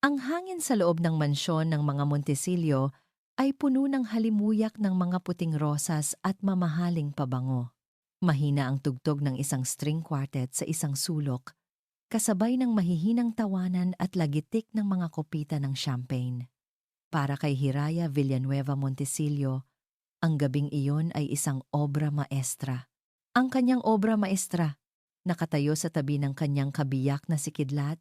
Ang hangin sa loob ng mansyon ng mga Montesillo ay puno ng halimuyak ng mga puting rosas at mamahaling pabango. Mahina ang tugtog ng isang string quartet sa isang sulok, kasabay ng mahihinang tawanan at lagitik ng mga kopita ng champagne. Para kay Hiraya Villanueva Montesillo, ang gabing iyon ay isang obra maestra. Ang kanyang obra maestra, nakatayo sa tabi ng kanyang kabiyak na si Kidlat,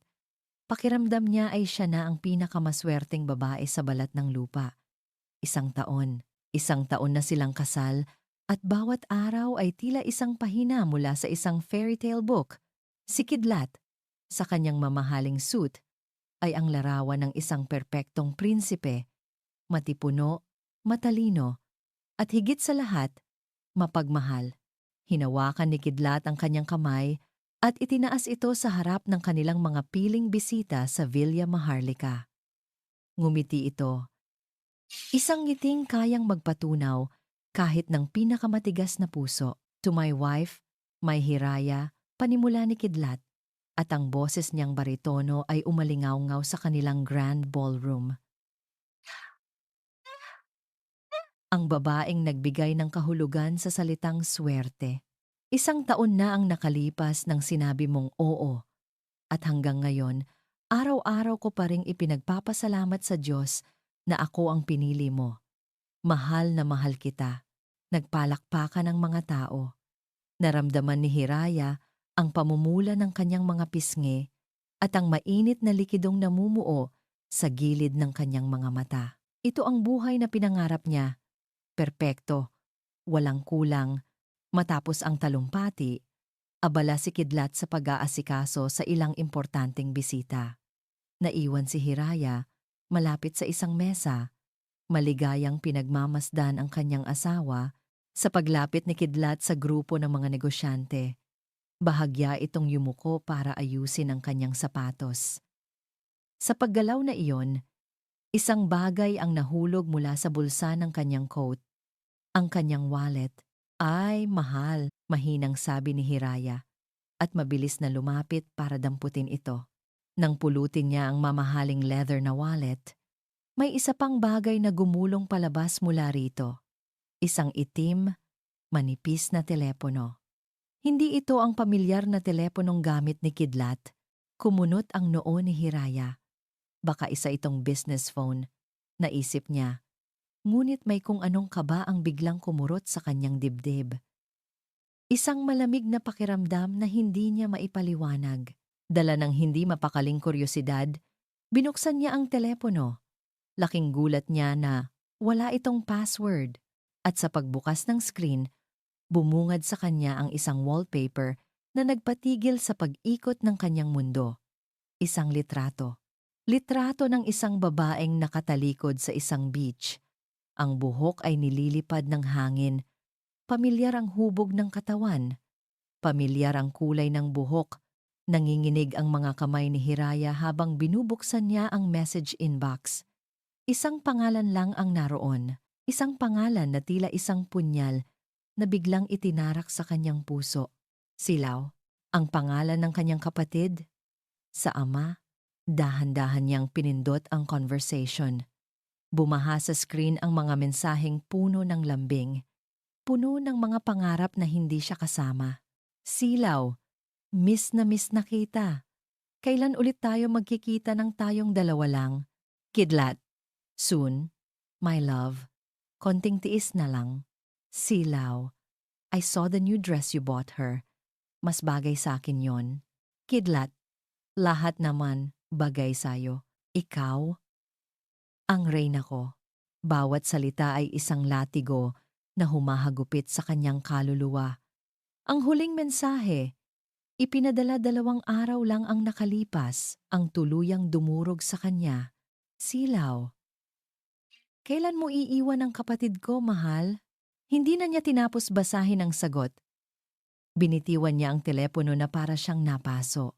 pakiramdam niya ay siya na ang pinakamaswerteng babae sa balat ng lupa. Isang taon na silang kasal at bawat araw ay tila isang pahina mula sa isang fairy tale book. Si Kidlat, sa kanyang mamahaling suit, ay ang larawan ng isang perpektong prinsipe, matipuno, matalino, at higit sa lahat, mapagmahal. Hinawakan ni Kidlat ang kanyang kamay at itinaas ito sa harap ng kanilang mga piling bisita sa Villa Maharlika. Ngumiti ito, isang ngiting kayang magpatunaw kahit ng pinakamatigas na puso. To my wife, my Hiraya, panimula ni Kidlat, at ang boses niyang baritono ay umalingaw-ngaw sa kanilang grand ballroom. Ang babaeng nagbigay ng kahulugan sa salitang swerte. Isang taon na ang nakalipas nang sinabi mong oo, at hanggang ngayon, araw-araw ko pa ring ipinagpapasalamat sa Diyos na ako ang pinili mo. Mahal na mahal kita. Nagpalakpakan ang mga tao. Naramdaman ni Hiraya ang pamumula ng kanyang mga pisngi at ang mainit na likidong namumuo sa gilid ng kanyang mga mata. Ito ang buhay na pinangarap niya. Perpekto, walang kulang. Matapos ang talumpati, abala si Kidlat sa pag-aasikaso sa ilang importanteng bisita. Naiwan si Hiraya malapit sa isang mesa, maligayang pinagmamasdan ang kanyang asawa sa paglapit ni Kidlat sa grupo ng mga negosyante. Bahagya itong yumuko para ayusin ang kanyang sapatos. Sa paggalaw na iyon, isang bagay ang nahulog mula sa bulsa ng kanyang coat, ang kanyang wallet. Ay, mahal, mahinang sabi ni Hiraya, at mabilis na lumapit para damputin ito. Nang pulutin niya ang mamahaling leather na wallet, may isa pang bagay na gumulong palabas mula rito. Isang itim, manipis na telepono. Hindi ito ang pamilyar na teleponong gamit ni Kidlat. Kumunot ang noo ni Hiraya. Baka isa itong business phone, naisip niya. Ngunit may kung anong kaba ang biglang kumurot sa kanyang dibdib. Isang malamig na pakiramdam na hindi niya maipaliwanag. Dala ng hindi mapakaling kuryosidad, binuksan niya ang telepono. Laking gulat niya na wala itong password. At sa pagbukas ng screen, bumungad sa kanya ang isang wallpaper na nagpatigil sa pag-ikot ng kanyang mundo. Isang litrato. Litrato ng isang babaeng nakatalikod sa isang beach. Ang buhok ay nililipad ng hangin. Pamilyar ang hubog ng katawan. Pamilyar ang kulay ng buhok. Nanginginig ang mga kamay ni Hiraya habang binubuksan niya ang message inbox. Isang pangalan lang ang naroon. Isang pangalan na tila isang punyal na biglang itinarak sa kanyang puso. Silaw. Ang pangalan ng kanyang kapatid. Sa ama, dahan-dahan niyang pinindot ang conversation. Bumaha sa screen ang mga mensaheng puno ng lambing. Puno ng mga pangarap na hindi siya kasama. Silaw. Miss na kita. Kailan ulit tayo magkikita ng tayong dalawa lang? Kidlat. Soon. My love. Konting tiis na lang. Silaw. I saw the new dress you bought her. Mas bagay sa akin yon. Kidlat. Lahat naman bagay sa'yo. Ikaw, ang reyna ko. Bawat salita ay isang latigo na humahagupit sa kanyang kaluluwa. Ang huling mensahe, ipinadala 2 araw lang ang nakalipas, ang tuluyang dumurog sa kanya. Silaw. Kailan mo iiwan ang kapatid ko, mahal? Hindi na niya tinapos basahin ang sagot. Binitiwan niya ang telepono na para siyang napaso.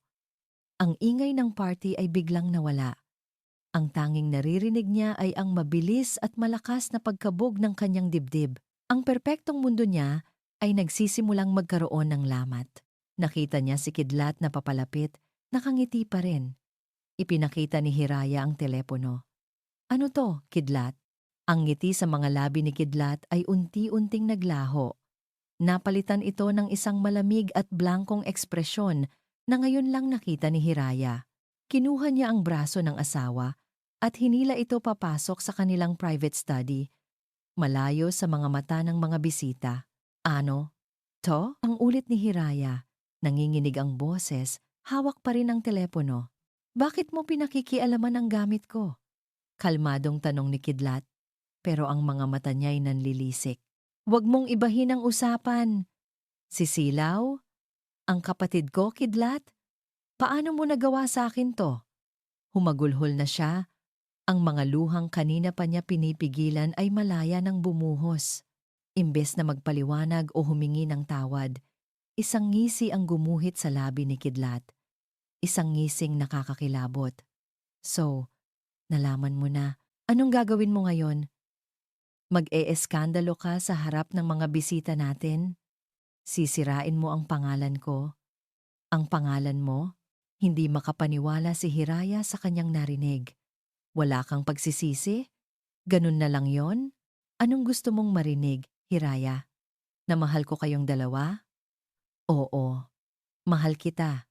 Ang ingay ng party ay biglang nawala. Ang tanging naririnig niya ay ang mabilis at malakas na pagkabog ng kanyang dibdib. Ang perpektong mundo niya ay nagsisimulang magkaroon ng lamat. Nakita niya si Kidlat na papalapit, nakangiti pa rin. Ipinakita ni Hiraya ang telepono. Ano to, Kidlat? Ang ngiti sa mga labi ni Kidlat ay unti-unting naglaho. Napalitan ito ng isang malamig at blankong ekspresyon na ngayon lang nakita ni Hiraya. Kinuha niya ang braso ng asawa at hinila ito papasok sa kanilang private study, malayo sa mga mata ng mga bisita. Ano? To? Ang ulit ni Hiraya. Nanginginig ang boses, hawak pa rin ang telepono. Bakit mo pinakikialaman ang gamit ko? Kalmadong tanong ni Kidlat, pero ang mga mata niya'y nanlilisik. Huwag mong ibahin ang usapan. Sisilaw? Ang kapatid ko, Kidlat? Paano mo nagawa sa akin to? Humagulhol na siya. Ang mga luhang kanina pa niya pinipigilan ay malaya ng bumuhos. Imbes na magpaliwanag o humingi ng tawad, isang ngisi ang gumuhit sa labi ni Kidlat. Isang ngising nakakakilabot. So, nalaman mo na. Anong gagawin mo ngayon? Mag-e-eskandalo ka sa harap ng mga bisita natin? Sisirain mo ang pangalan ko? Ang pangalan mo? Hindi makapaniwala si Hiraya sa kanyang narinig. Wala kang pagsisisi? Ganun na lang yon? Anong gusto mong marinig, Hiraya? Na mahal ko kayong dalawa? Oo, mahal kita.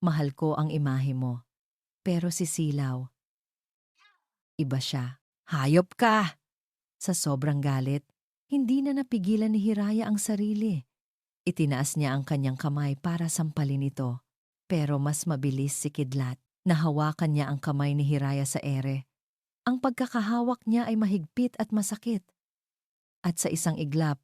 Mahal ko ang imahe mo. Pero si Silaw, iba siya. Hayop ka! Sa sobrang galit, hindi na napigilan ni Hiraya ang sarili. Itinaas niya ang kanyang kamay para sampalin ito. Pero mas mabilis si Kidlat. Nahawakan niya ang kamay ni Hiraya sa ere. Ang pagkakahawak niya ay mahigpit at masakit. At sa isang iglap,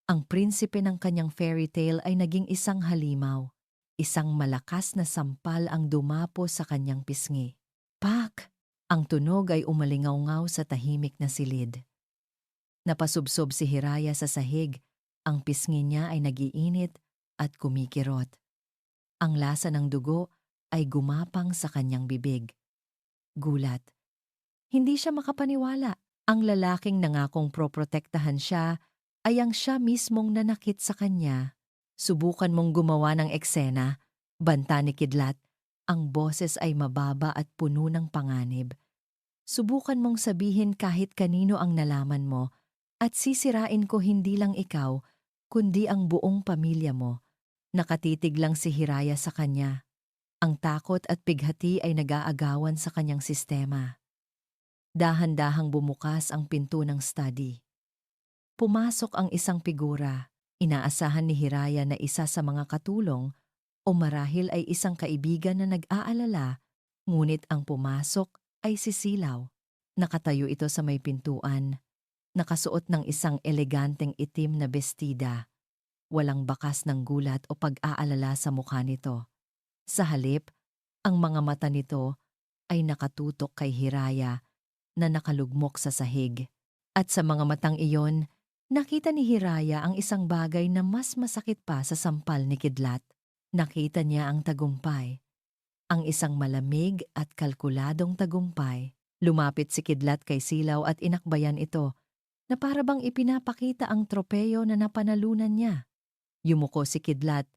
ang prinsipe ng kanyang fairy tale ay naging isang halimaw. Isang malakas na sampal ang dumapo sa kanyang pisngi. Pak! Ang tunog ay umalingaw-ngaw sa tahimik na silid. Napasubsob si Hiraya sa sahig. Ang pisngi niya ay nagiinit at kumikirot. Ang lasa ng dugo ay gumapang sa kanyang bibig. Gulat. Hindi siya makapaniwala. Ang lalaking nangakong proprotektahan siya ay ang siya mismong nanakit sa kanya. Subukan mong gumawa ng eksena, banta ni Kidlat. Ang boses ay mababa at puno ng panganib. Subukan mong sabihin kahit kanino ang nalaman mo at sisirain ko hindi lang ikaw, kundi ang buong pamilya mo. Nakatitig lang si Hiraya sa kanya. Ang takot at pighati ay nag-aagawan sa kanyang sistema. Dahan-dahang bumukas ang pinto ng study. Pumasok ang isang figura. Inaasahan ni Hiraya na isa sa mga katulong o marahil ay isang kaibigan na nag-aalala, ngunit ang pumasok ay si Silaw. Nakatayo ito sa may pintuan, nakasuot ng isang eleganteng itim na bestida. Walang bakas ng gulat o pag-aalala sa mukha nito. Sa halip, ang mga mata nito ay nakatutok kay Hiraya na nakalugmok sa sahig. At sa mga matang iyon, nakita ni Hiraya ang isang bagay na mas masakit pa sa sampal ni Kidlat. Nakita niya ang tagumpay. Ang isang malamig at kalkuladong tagumpay. Lumapit si Kidlat kay Silaw at inakbayan ito na para bang ipinapakita ang tropeyo na napanalunan niya. Yumuko si Kidlat.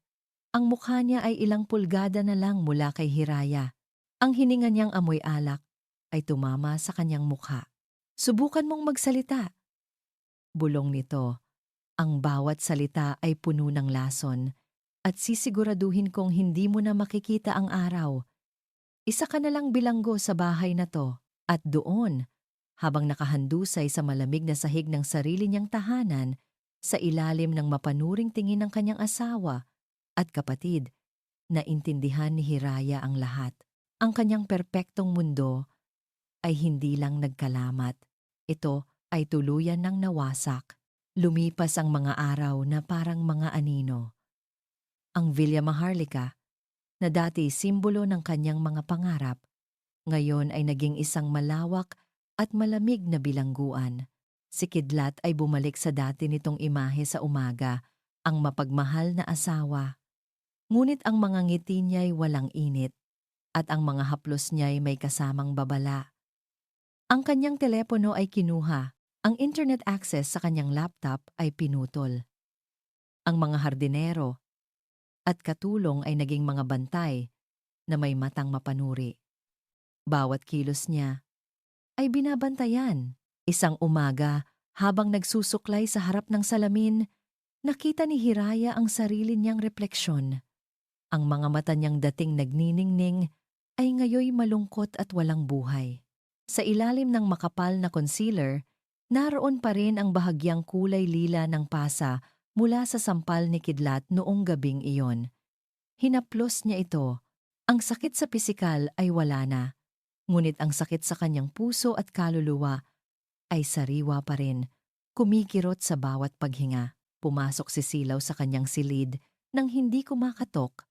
Ang mukha niya ay ilang pulgada na lang mula kay Hiraya. Ang hininga niyang amoy alak ay tumama sa kanyang mukha. Subukan mong magsalita. Bulong nito. Ang bawat salita ay puno ng lason at sisiguraduhin kong hindi mo na makikita ang araw. Isa ka na lang bilanggo sa bahay na to. At doon, habang nakahandusay sa malamig na sahig ng sarili niyang tahanan, sa ilalim ng mapanuring tingin ng kanyang asawa at kapatid, naintindihan ni Hiraya ang lahat. Ang kanyang perpektong mundo ay hindi lang nagkalamat. Ito ay tuluyan ng nawasak. Lumipas ang mga araw na parang mga anino. Ang Villa Maharlika, na dati simbolo ng kanyang mga pangarap, ngayon ay naging isang malawak at malamig na bilangguan. Si Kidlat ay bumalik sa dati nitong imahe sa umaga, ang mapagmahal na asawa. Ngunit ang mga ngiti niya'y walang init at ang mga haplos niya'y may kasamang babala. Ang kanyang telepono ay kinuha, ang internet access sa kanyang laptop ay pinutol. Ang mga hardinero at katulong ay naging mga bantay na may matang mapanuri. Bawat kilos niya ay binabantayan. Isang umaga, habang nagsusuklay sa harap ng salamin, nakita ni Hiraya ang sarili niyang refleksyon. Ang mga mata niyang dating nagniningning ay ngayoy malungkot at walang buhay. Sa ilalim ng makapal na concealer, naroon pa rin ang bahagyang kulay lila ng pasa mula sa sampal ni Kidlat noong gabing iyon. Hinaplos niya ito. Ang sakit sa pisikal ay wala na, ngunit ang sakit sa kanyang puso at kaluluwa ay sariwa pa rin, kumikirot sa bawat paghinga. Pumasok si Silaw sa kanyang silid nang hindi kumakatok.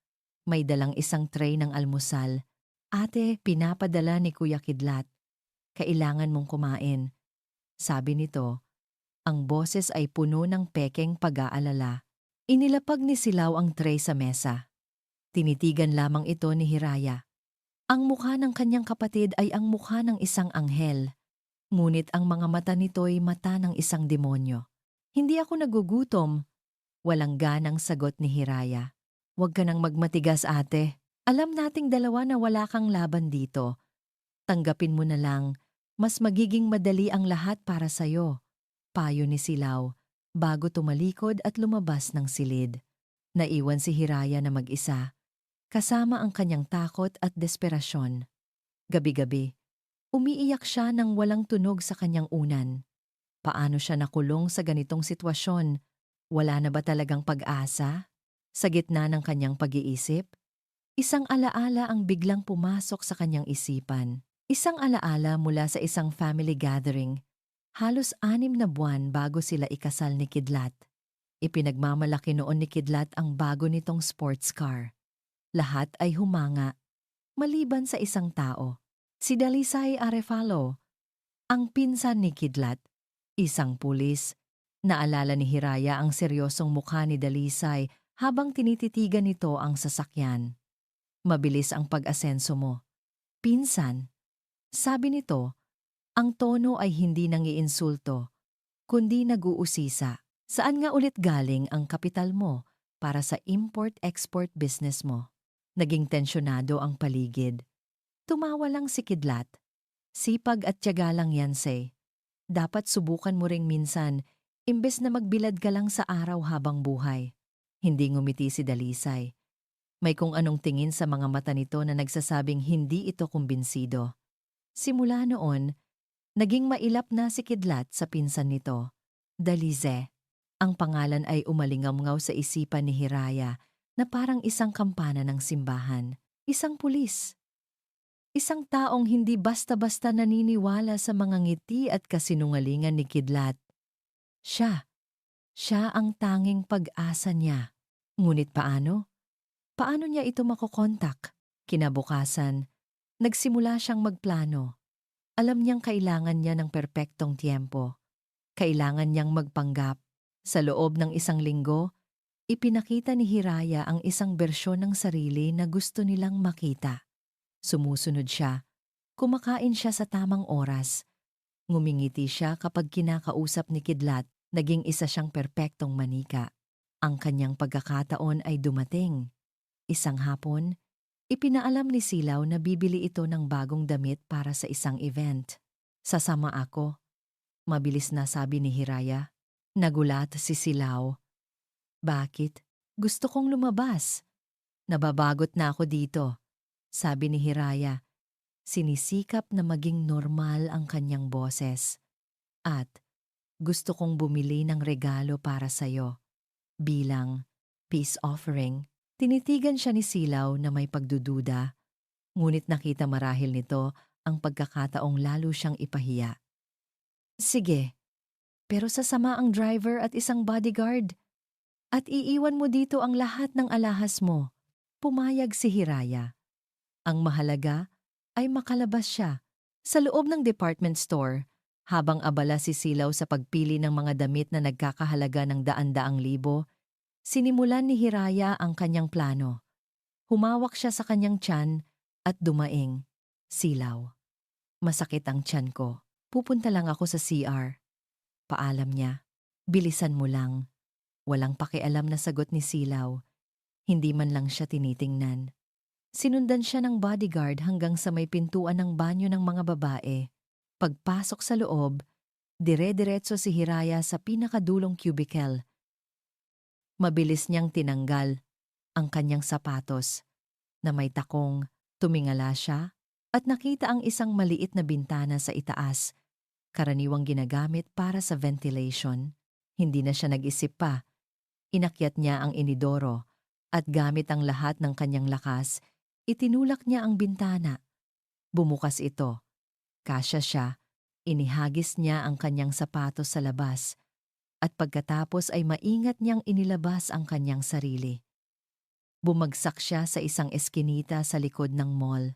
May dalang isang tray ng almusal. Ate, pinapadala ni Kuya Kidlat. Kailangan mong kumain. Sabi nito, ang boses ay puno ng pekeng pag-aalala. Inilapag ni Silaw ang tray sa mesa. Tinitigan lamang ito ni Hiraya. Ang mukha ng kanyang kapatid ay ang mukha ng isang anghel. Ngunit ang mga mata nito'y mata ng isang demonyo. Hindi ako nagugutom. Walang ganang sagot ni Hiraya. Huwag ka nang magmatigas, ate. Alam nating dalawa na wala kang laban dito. Tanggapin mo na lang, mas magiging madali ang lahat para sa'yo. Payo ni Silaw, bago tumalikod at lumabas ng silid. Naiwan si Hiraya na mag-isa, kasama ang kanyang takot at desperasyon. Gabi-gabi, umiiyak siya nang walang tunog sa kanyang unan. Paano siya nakulong sa ganitong sitwasyon? Wala na ba talagang pag-asa? Sa gitna ng kanyang pag-iisip, isang alaala ang biglang pumasok sa kanyang isipan. Isang alaala mula sa isang family gathering. Halos 6 na buwan bago sila ikasal ni Kidlat. Ipinagmamalaki noon ni Kidlat ang bago nitong sports car. Lahat ay humanga, maliban sa isang tao. Si Dalisay Arefalo, ang pinsan ni Kidlat, isang pulis. Naalala ni Hiraya ang seryosong mukha ni Dalisay habang tinititigan nito ang sasakyan. Mabilis ang pag-asenso mo. Pinsan, sabi nito, ang tono ay hindi nangiinsulto, kundi nag-uusisa. Saan nga ulit galing ang kapital mo para sa import-export business mo? Naging tensyonado ang paligid. Tumawa lang si Kidlat. Sipag at tiyaga lang yan, say. Dapat subukan mo ring minsan, imbes na magbilad ka lang sa araw habang buhay. Hindi ngumiti si Dalisay. May kung anong tingin sa mga mata nito na nagsasabing hindi ito kumbinsido. Simula noon, naging mailap na si Kidlat sa pinsan nito, Dalize. Ang pangalan ay umalingamngaw sa isipan ni Hiraya na parang isang kampana ng simbahan, isang pulis. Isang taong hindi basta-basta naniniwala sa mga ngiti at kasinungalingan ni Kidlat. Siya ang tanging pag-asa niya. Ngunit paano? Paano niya ito makokontak? Kinabukasan, nagsimula siyang magplano. Alam niyang kailangan niya ng perpektong tiyempo. Kailangan niyang magpanggap. Sa loob ng 1 linggo, ipinakita ni Hiraya ang isang bersyon ng sarili na gusto nilang makita. Sumusunod siya. Kumakain siya sa tamang oras. Ngumingiti siya kapag kinakausap ni Kidlat. Naging isa siyang perpektong manika. Ang kanyang pagkakataon ay dumating. Isang hapon, ipinaalam ni Silaw na bibili ito ng bagong damit para sa isang event. Sasama ako. Mabilis na sabi ni Hiraya. Nagulat si Silaw. Bakit? Gusto kong lumabas. Nababagot na ako dito, sabi ni Hiraya. Sinisikap na maging normal ang kanyang boses. At gusto kong bumili ng regalo para sa'yo. Bilang peace offering. Tinitigan siya ni Silaw na may pagdududa, ngunit nakita marahil nito ang pagkakataong lalo siyang ipahiya. Sige, pero sasama ang driver at isang bodyguard. At iiwan mo dito ang lahat ng alahas mo. Pumayag si Hiraya. Ang mahalaga ay makalabas siya. Sa loob ng department store, habang abala si Silaw sa pagpili ng mga damit na nagkakahalaga ng daan-daang libo, sinimulan ni Hiraya ang kanyang plano. Humawak siya sa kanyang tiyan at dumaing. Silaw. Masakit ang tiyan ko. Pupunta lang ako sa CR. Paalam niya. Bilisan mo lang. Walang pakialam na sagot ni Silaw. Hindi man lang siya tinitingnan. Sinundan siya ng bodyguard hanggang sa may pintuan ng banyo ng mga babae. Pagpasok sa loob, dire-diretso si Hiraya sa pinakadulong cubicle. Mabilis niyang tinanggal ang kanyang sapatos na may takong. Tumingala siya at nakita ang isang maliit na bintana sa itaas, karaniwang ginagamit para sa ventilation. Hindi na siya nag-isip pa. Inakyat niya ang inidoro at gamit ang lahat ng kanyang lakas, itinulak niya ang bintana. Bumukas ito. Kasya siya. Inihagis niya ang kanyang sapatos sa labas at pagkatapos ay maingat niyang inilabas ang kanyang sarili. Bumagsak siya sa isang eskinita sa likod ng mall.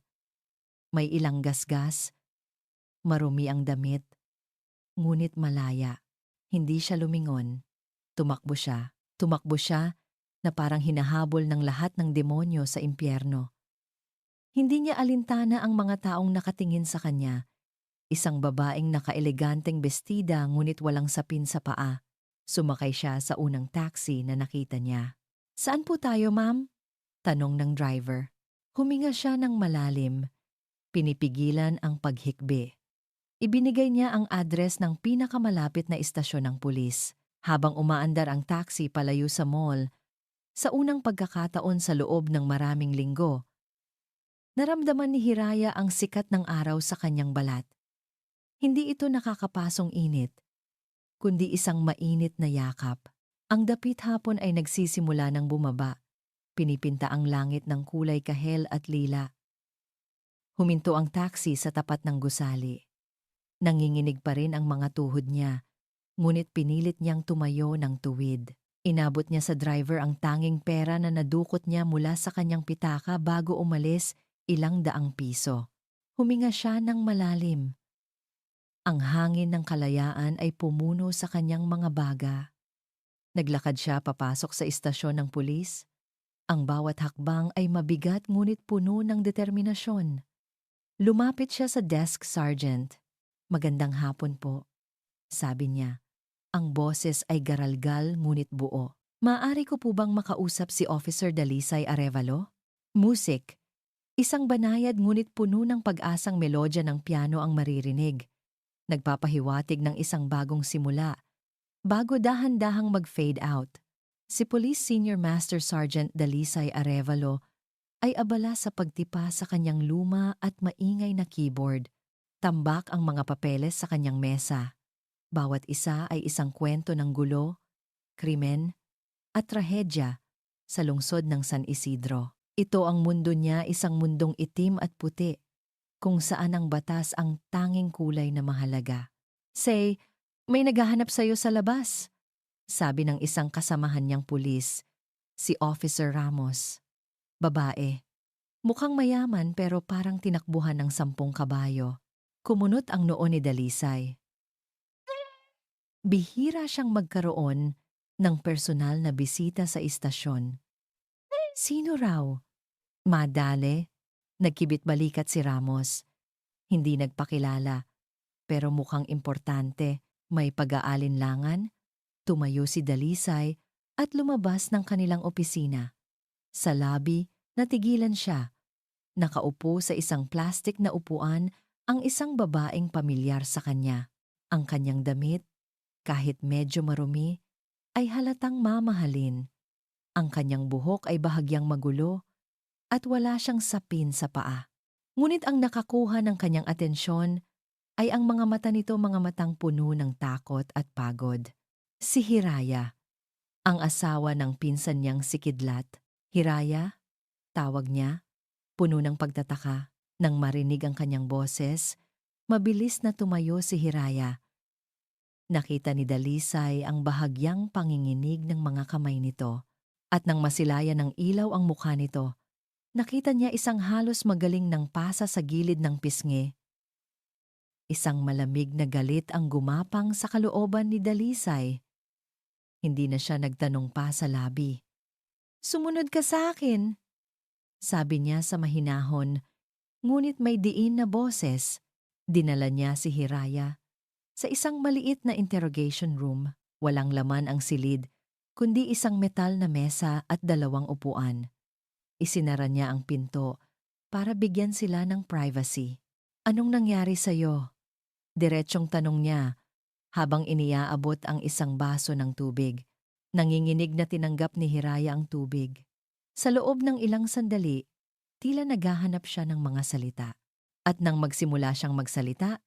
May ilang gasgas, marumi ang damit, ngunit malaya. Hindi siya lumingon. Tumakbo siya na parang hinahabol ng lahat ng demonyo sa impyerno. Hindi niya alintana ang mga taong nakatingin sa kanya. Isang babaeng nakaeleganteng bestida ngunit walang sapin sa paa. Sumakay siya sa unang taxi na nakita niya. "Saan po tayo, ma'am?" tanong ng driver. Huminga siya ng malalim. Pinipigilan ang paghikbi. Ibinigay niya ang address ng pinakamalapit na istasyon ng pulis. Habang umaandar ang taxi palayo sa mall, sa unang pagkakataon sa loob ng maraming linggo, naramdaman ni Hiraya ang sikat ng araw sa kanyang balat. Hindi ito nakakapasong init, kundi isang mainit na yakap. Ang dapit hapon ay nagsisimula ng bumaba. Pinipinta ang langit ng kulay kahel at lila. Huminto ang taxi sa tapat ng gusali. Nanginginig pa rin ang mga tuhod niya, ngunit pinilit niyang tumayo ng tuwid. Inabot niya sa driver ang tanging pera na nadukot niya mula sa kanyang pitaka bago umalis, 200 piso. Huminga siya ng malalim. Ang hangin ng kalayaan ay pumuno sa kanyang mga baga. Naglakad siya papasok sa istasyon ng pulis. Ang bawat hakbang ay mabigat ngunit puno ng determinasyon. Lumapit siya sa desk sergeant. "Magandang hapon po," sabi niya. Ang boses ay garalgal ngunit buo. "Maaari ko po bang makausap si Officer Dalisay Arevalo?" Musik. Isang banayad ngunit puno ng pag-asang melodya ng piano ang maririnig. Nagpapahiwatig ng isang bagong simula, bago dahan-dahang mag-fade out. Si Police Senior Master Sergeant Dalisay Arevalo ay abala sa pagtipa sa kanyang luma at maingay na keyboard. Tambak ang mga papeles sa kanyang mesa. Bawat isa ay isang kwento ng gulo, krimen, at trahedya sa lungsod ng San Isidro. Ito ang mundo niya, isang mundong itim at puti, kung saan ang batas ang tanging kulay na mahalaga. "Say, may naghahanap sa'yo sa labas," sabi ng isang kasamahan niyang pulis, si Officer Ramos. Babae. Mukhang mayaman pero parang tinakbuhan ng 10 kabayo. Kumunot ang noo ni Dalisay. Bihira siyang magkaroon ng personal na bisita sa istasyon. "Sino raw?" "Madale." Nagkibit balikat si Ramos. Hindi nagpakilala, pero mukhang importante. May pag-aalinlangan. Tumayo si Dalisay at lumabas ng kanilang opisina. Sa lobby, natigilan siya. Nakaupo sa isang plastik na upuan ang isang babaeng pamilyar sa kanya. Ang kanyang damit, kahit medyo marumi, ay halatang mamahalin. Ang kanyang buhok ay bahagyang magulo at wala siyang sapin sa paa. Ngunit ang nakakuha ng kanyang atensyon ay ang mga mata nito, mga matang puno ng takot at pagod. Si Hiraya, ang asawa ng pinsan niyang si Kidlat. "Hiraya?" tawag niya, puno ng pagtataka. Nang marinig ang kanyang boses, mabilis na tumayo si Hiraya. Nakita ni Dalisay ang bahagyang panginginig ng mga kamay nito. At nang masilayan ng ilaw ang mukha nito, nakita niya isang halos magaling ng pasa sa gilid ng pisngi. Isang malamig na galit ang gumapang sa kalooban ni Dalisay. Hindi na siya nagtanong pa sa labi. "Sumunod ka sa akin," sabi niya sa mahinahon, ngunit may diin na boses. Dinala niya si Hiraya sa isang maliit na interrogation room. Walang laman ang silid, kundi isang metal na mesa at 2 upuan. Isinara niya ang pinto para bigyan sila ng privacy. Anong nangyari sa'yo? Diretsyong tanong niya habang iniaabot ang isang baso ng tubig. Nanginginig na tinanggap ni Hiraya ang tubig. Sa loob ng ilang sandali, tila naghahanap siya ng mga salita. At nang magsimula siyang magsalita,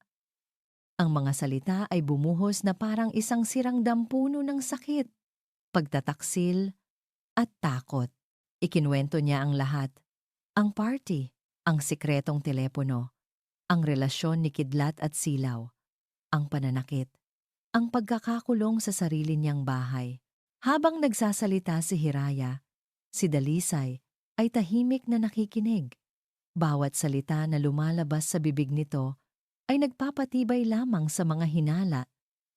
ang mga salita ay bumuhos na parang isang sirang dampuno ng sakit, pagtataksil at takot. Ikinuwento niya ang lahat. Ang party, ang sikretong telepono, ang relasyon ni Kidlat at Silaw, ang pananakit, ang pagkakakulong sa sarili niyang bahay. Habang nagsasalita si Hiraya, si Dalisay ay tahimik na nakikinig. Bawat salita na lumalabas sa bibig nito ay nagpapatibay lamang sa mga hinala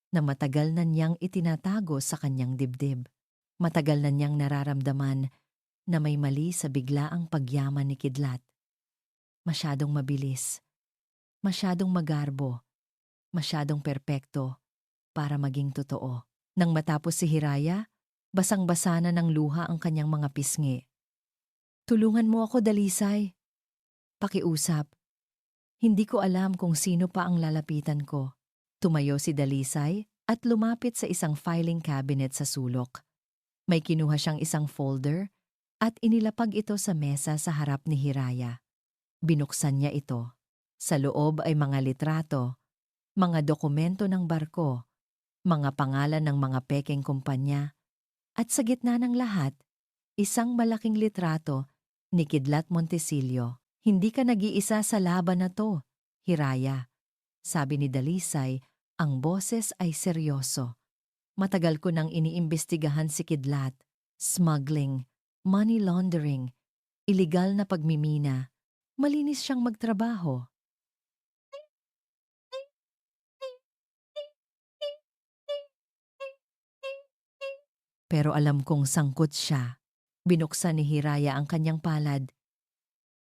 na matagal na niyang itinatago sa kanyang dibdib. Matagal na niyang nararamdaman na may mali sa biglaang pagyaman ni Kidlat. Masyadong mabilis, masyadong magarbo, masyadong perpekto para maging totoo. Nang matapos si Hiraya, basang-basa na ng luha ang kanyang mga pisngi. Tulungan mo ako, Dalisay. Pakiusap. Hindi ko alam kung sino pa ang lalapitan ko. Tumayo si Dalisay at lumapit sa isang filing cabinet sa sulok. May kinuha siyang isang folder at inilapag ito sa mesa sa harap ni Hiraya. Binuksan niya ito. Sa loob ay mga litrato, mga dokumento ng barko, mga pangalan ng mga pekeng kumpanya, at sa gitna ng lahat, isang malaking litrato ni Kidlat Montesillo. Hindi ka nag-iisa sa laban na to, Hiraya. Sabi ni Dalisay, ang boses ay seryoso. Matagal ko nang iniimbestigahan si Kidlat. Smuggling, money laundering, iligal na pagmimina. Malinis siyang magtrabaho. Pero alam kong sangkot siya. Binuksan ni Hiraya ang kanyang palad.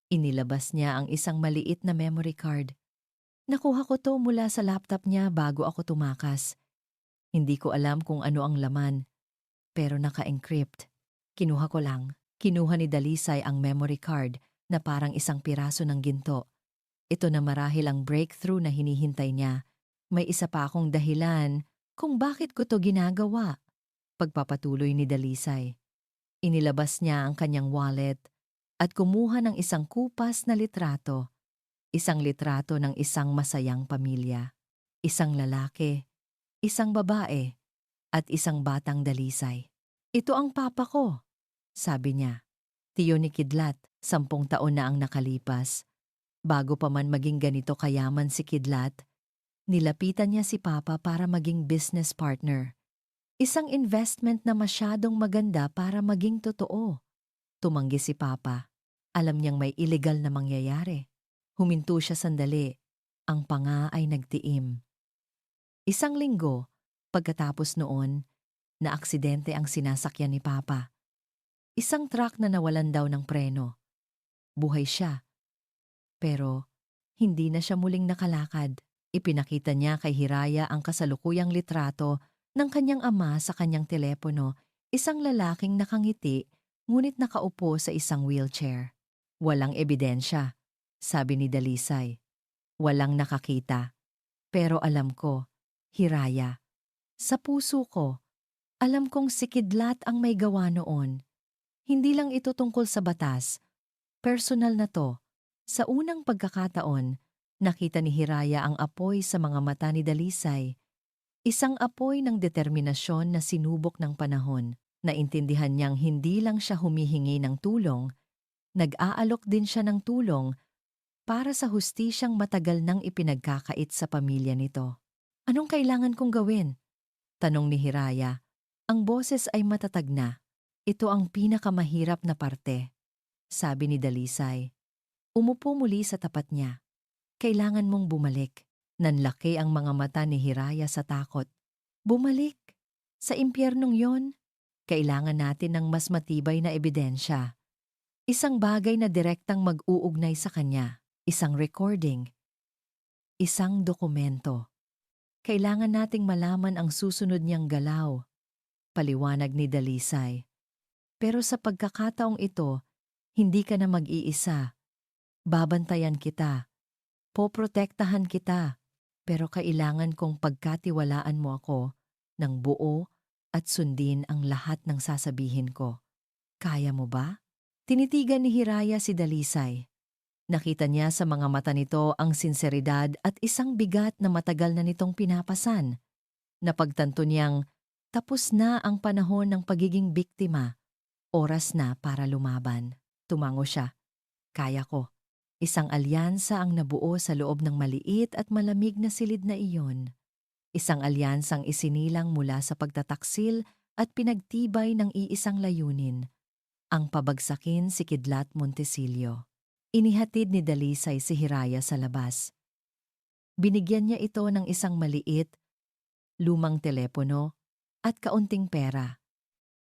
Inilabas niya ang isang maliit na memory card. Nakuha ko to mula sa laptop niya bago ako tumakas. Hindi ko alam kung ano ang laman, pero naka-encrypt. Kinuha ko lang. Kinuha ni Dalisay ang memory card na parang isang piraso ng ginto. Ito na marahil ang breakthrough na hinihintay niya. May isa pa akong dahilan kung bakit ko to ginagawa. Pagpapatuloy ni Dalisay. Inilabas niya ang kanyang wallet at kumuha ng isang kupas na litrato. Isang litrato ng isang masayang pamilya. Isang lalaki, isang babae, at isang batang Dalisay. Ito ang papa ko, sabi niya. Tiyo ni Kidlat, 10 taon na ang nakalipas. Bago pa man maging ganito kayaman si Kidlat, nilapitan niya si papa para maging business partner. Isang investment na masyadong maganda para maging totoo. Tumanggi si papa. Alam niyang may illegal na mangyayari. Huminto siya sandali. Ang panga ay nagtiim. Isang linggo, pagkatapos noon, naaksidente ang sinasakyan ni papa. Isang truck na nawalan daw ng preno. Buhay siya. Pero hindi na siya muling nakalakad. Ipinakita niya kay Hiraya ang kasalukuyang litrato ng kanyang ama sa kanyang telepono, isang lalaking nakangiti ngunit nakaupo sa isang wheelchair. Walang ebidensya, sabi ni Dalisay. Walang nakakita. Pero alam ko, Hiraya, sa puso ko, alam kong si Kidlat ang may gawa noon. Hindi lang ito tungkol sa batas. Personal na to. Sa unang pagkakataon, nakita ni Hiraya ang apoy sa mga mata ni Dalisay. Isang apoy ng determinasyon na sinubok ng panahon. Naintindihan niyang hindi lang siya humihingi ng tulong, nag-aalok din siya ng tulong para sa hustisyang matagal nang ipinagkakait sa pamilya nito. Anong kailangan kong gawin? Tanong ni Hiraya. Ang boses ay matatag na. Ito ang pinakamahirap na parte, sabi ni Dalisay. Umupo muli sa tapat niya. Kailangan mong bumalik. Nanlaki ang mga mata ni Hiraya sa takot. Bumalik? Sa impyernong yon? Kailangan natin ng mas matibay na ebidensya. Isang bagay na direktang mag-uugnay sa kanya. Isang recording. Isang dokumento. Kailangan nating malaman ang susunod niyang galaw. Paliwanag ni Dalisay. Pero sa pagkakataong ito, hindi ka na mag-iisa. Babantayan kita, poprotektahan kita, pero kailangan kong pagkatiwalaan mo ako ng buo at sundin ang lahat ng sasabihin ko. Kaya mo ba? Tinitigan ni Hiraya si Dalisay. Nakita niya sa mga mata nito ang sinseridad at isang bigat na matagal na nitong pinapasan. Napagtanto niyang tapos na ang panahon ng pagiging biktima. Oras na para lumaban. Tumango siya. Kaya ko. Isang alyansa ang nabuo sa loob ng maliit at malamig na silid na iyon. Isang alyansang isinilang mula sa pagtataksil at pinagtibay ng iisang layunin. Ang pabagsakin si Kidlat Montesilio. Inihatid ni Dalisay si Hiraya sa labas. Binigyan niya ito ng isang maliit, lumang telepono at kaunting pera.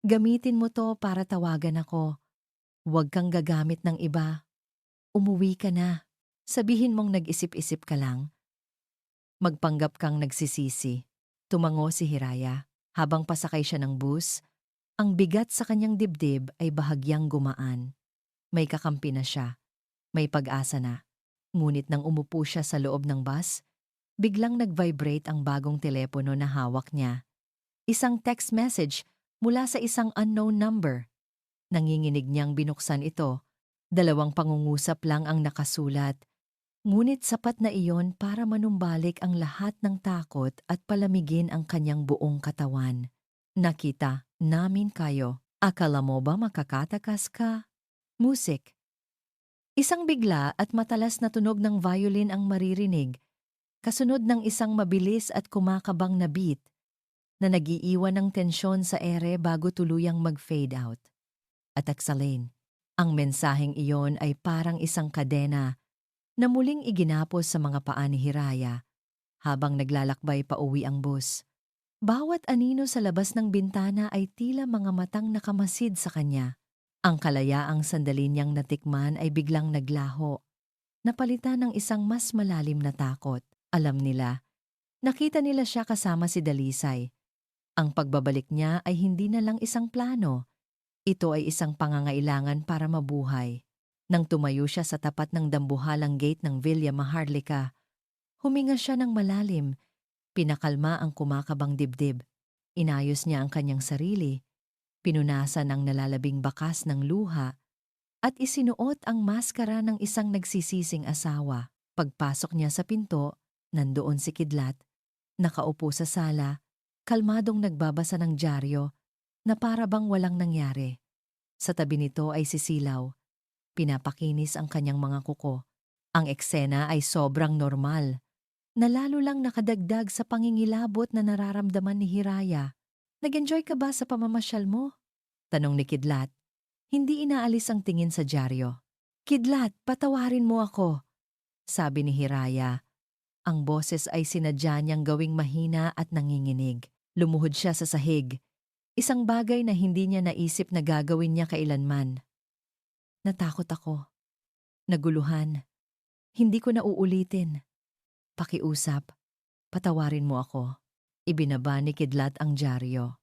Gamitin mo to para tawagan ako. Huwag kang gagamit ng iba. Umuwi ka na. Sabihin mong nag-isip-isip ka lang. Magpanggap kang nagsisisi. Tumango si Hiraya. Habang pasakay siya ng bus, ang bigat sa kanyang dibdib ay bahagyang gumaan. May kakampi na siya. May pag-asa na. Ngunit nang umupo siya sa loob ng bus, biglang nag-vibrate ang bagong telepono na hawak niya. Isang text message mula sa isang unknown number. Nanginginig niyang binuksan ito. 2 pangungusap lang ang nakasulat. Ngunit sapat na iyon para manumbalik ang lahat ng takot at palamigin ang kanyang buong katawan. Nakita namin kayo. Akala mo ba makakatakas ka? Music. Isang bigla at matalas na tunog ng violin ang maririnig, kasunod ng isang mabilis at kumakabang na beat na nag-iiwan ng tensyon sa ere bago tuluyang mag-fade out. At Axalain, ang mensaheng iyon ay parang isang kadena na muling iginapos sa mga paa ni Hiraya habang naglalakbay pa uwi ang bus. Bawat anino sa labas ng bintana ay tila mga matang nakamasid sa kanya. Ang kalayaang sandali niyang natikman ay biglang naglaho. Napalitan ng isang mas malalim na takot. Alam nila, nakita nila siya kasama si Dalisay. Ang pagbabalik niya ay hindi na lang isang plano. Ito ay isang pangangailangan para mabuhay. Nang tumayo siya sa tapat ng dambuhalang gate ng Villa Maharlika, huminga siya ng malalim, pinakalma ang kumakabang dibdib. Inayos niya ang kanyang sarili. Pinunasan ang nalalabing bakas ng luha at isinuot ang maskara ng isang nagsisising asawa. Pagpasok niya sa pinto, nandoon si Kidlat, nakaupo sa sala, kalmadong nagbabasa ng dyaryo na para bang walang nangyari. Sa tabi nito ay si Silaw. Pinapakinis ang kanyang mga kuko. Ang eksena ay sobrang normal, na lalo lang nakadagdag sa pangingilabot na nararamdaman ni Hiraya. Nag-enjoy ka ba sa pamamasyal mo? Tanong ni Kidlat. Hindi inaalis ang tingin sa dyaryo. Kidlat, patawarin mo ako, sabi ni Hiraya. Ang boses ay sinadya niyang gawing mahina at nanginginig. Lumuhod siya sa sahig. Isang bagay na hindi niya naisip na gagawin niya kailanman. Natakot ako. Naguluhan. Hindi ko na uulitin. Pakiusap. Patawarin mo ako. Ibinaba ni Kidlat ang dyaryo.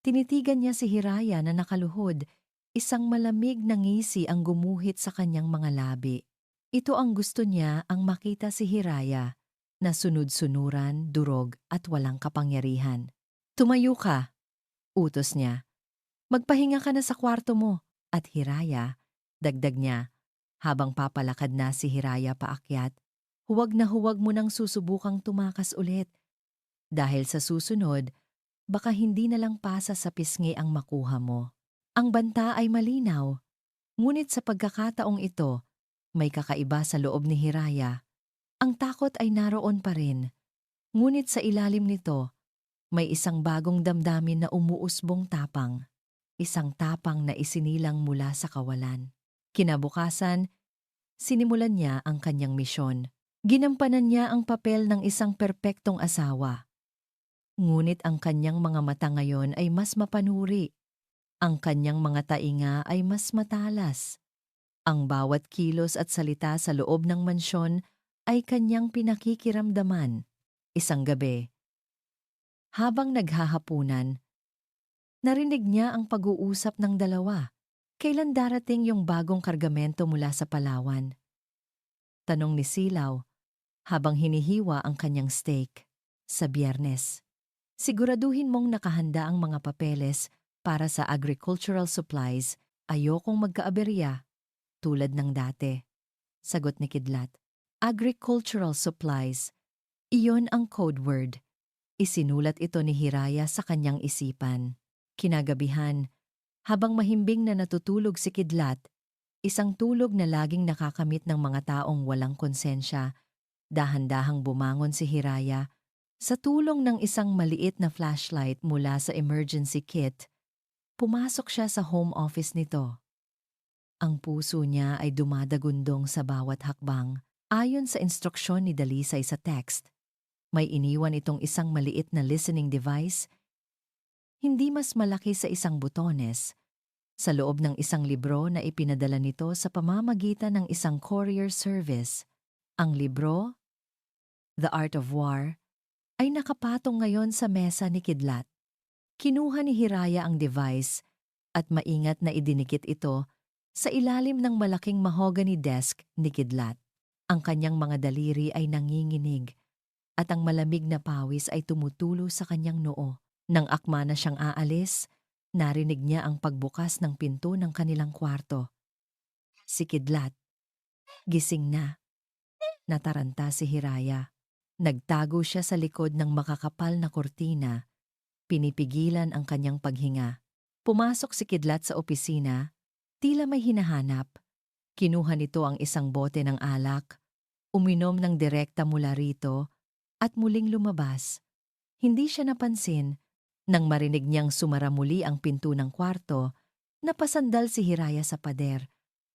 Tinitigan niya si Hiraya na nakaluhod. Isang malamig na ngisi ang gumuhit sa kanyang mga labi. Ito ang gusto niya ang makita si Hiraya na sunod-sunuran, durog at walang kapangyarihan. Tumayo ka, utos niya. Magpahinga ka na sa kwarto mo. At Hiraya, dagdag niya, habang papalakad na si Hiraya paakyat, huwag na huwag mo nang susubukang tumakas ulit. Dahil sa susunod, baka hindi na lang pasa sa pisngi ang makuha mo. Ang banta ay malinaw, ngunit sa pagkakataong ito, may kakaiba sa loob ni Hiraya. Ang takot ay naroon pa rin, ngunit sa ilalim nito, may isang bagong damdamin na umuusbong tapang. Isang tapang na isinilang mula sa kawalan. Kinabukasan, sinimulan niya ang kanyang misyon. Ginampanan niya ang papel ng isang perpektong asawa. Ngunit ang kanyang mga mata ngayon ay mas mapanuri. Ang kanyang mga tainga ay mas matalas. Ang bawat kilos at salita sa loob ng mansyon ay kanyang pinakikiramdaman. Isang gabi, habang naghahapunan, narinig niya ang pag-uusap ng dalawa. Kailan darating yung bagong kargamento mula sa Palawan? Tanong ni Silaw habang hinihiwa ang kanyang steak. Sa Biyernes. Siguraduhin mong nakahanda ang mga papeles para sa agricultural supplies. Ayokong magkaaberya tulad ng dati. Sagot ni Kidlat. Agricultural supplies. Iyon ang code word. Isinulat ito ni Hiraya sa kanyang isipan. Kinagabihan, habang mahimbing na natutulog si Kidlat, isang tulog na laging nakakamit ng mga taong walang konsensya, dahan-dahang bumangon si Hiraya sa tulong ng isang maliit na flashlight mula sa emergency kit. Pumasok siya sa home office nito. Ang puso niya ay dumadagundong sa bawat hakbang. Ayon sa instruksyon ni Dalisay sa text, may iniwan itong isang maliit na listening device, hindi mas malaki sa isang butones, sa loob ng isang libro na ipinadala nito sa pamamagitan ng isang courier service. Ang libro, The Art of War, ay nakapatong ngayon sa mesa ni Kidlat. Kinuha ni Hiraya ang device at maingat na idinikit ito sa ilalim ng malaking mahogany desk ni Kidlat. Ang kanyang mga daliri ay nanginginig at ang malamig na pawis ay tumutulo sa kanyang noo. Nang akma na siyang aalis, narinig niya ang pagbukas ng pinto ng kanilang kwarto. Si Kidlat. Gising na. Nataranta si Hiraya. Nagtago siya sa likod ng makakapal na kurtina. Pinipigilan ang kanyang paghinga. Pumasok si Kidlat sa opisina, tila may hinahanap. Kinuha nito ang isang bote ng alak, uminom ng direkta mula rito, at muling lumabas. Hindi siya napansin nang marinig niyang sumara muli ang pinto ng kwarto, napasandal si Hiraya sa pader.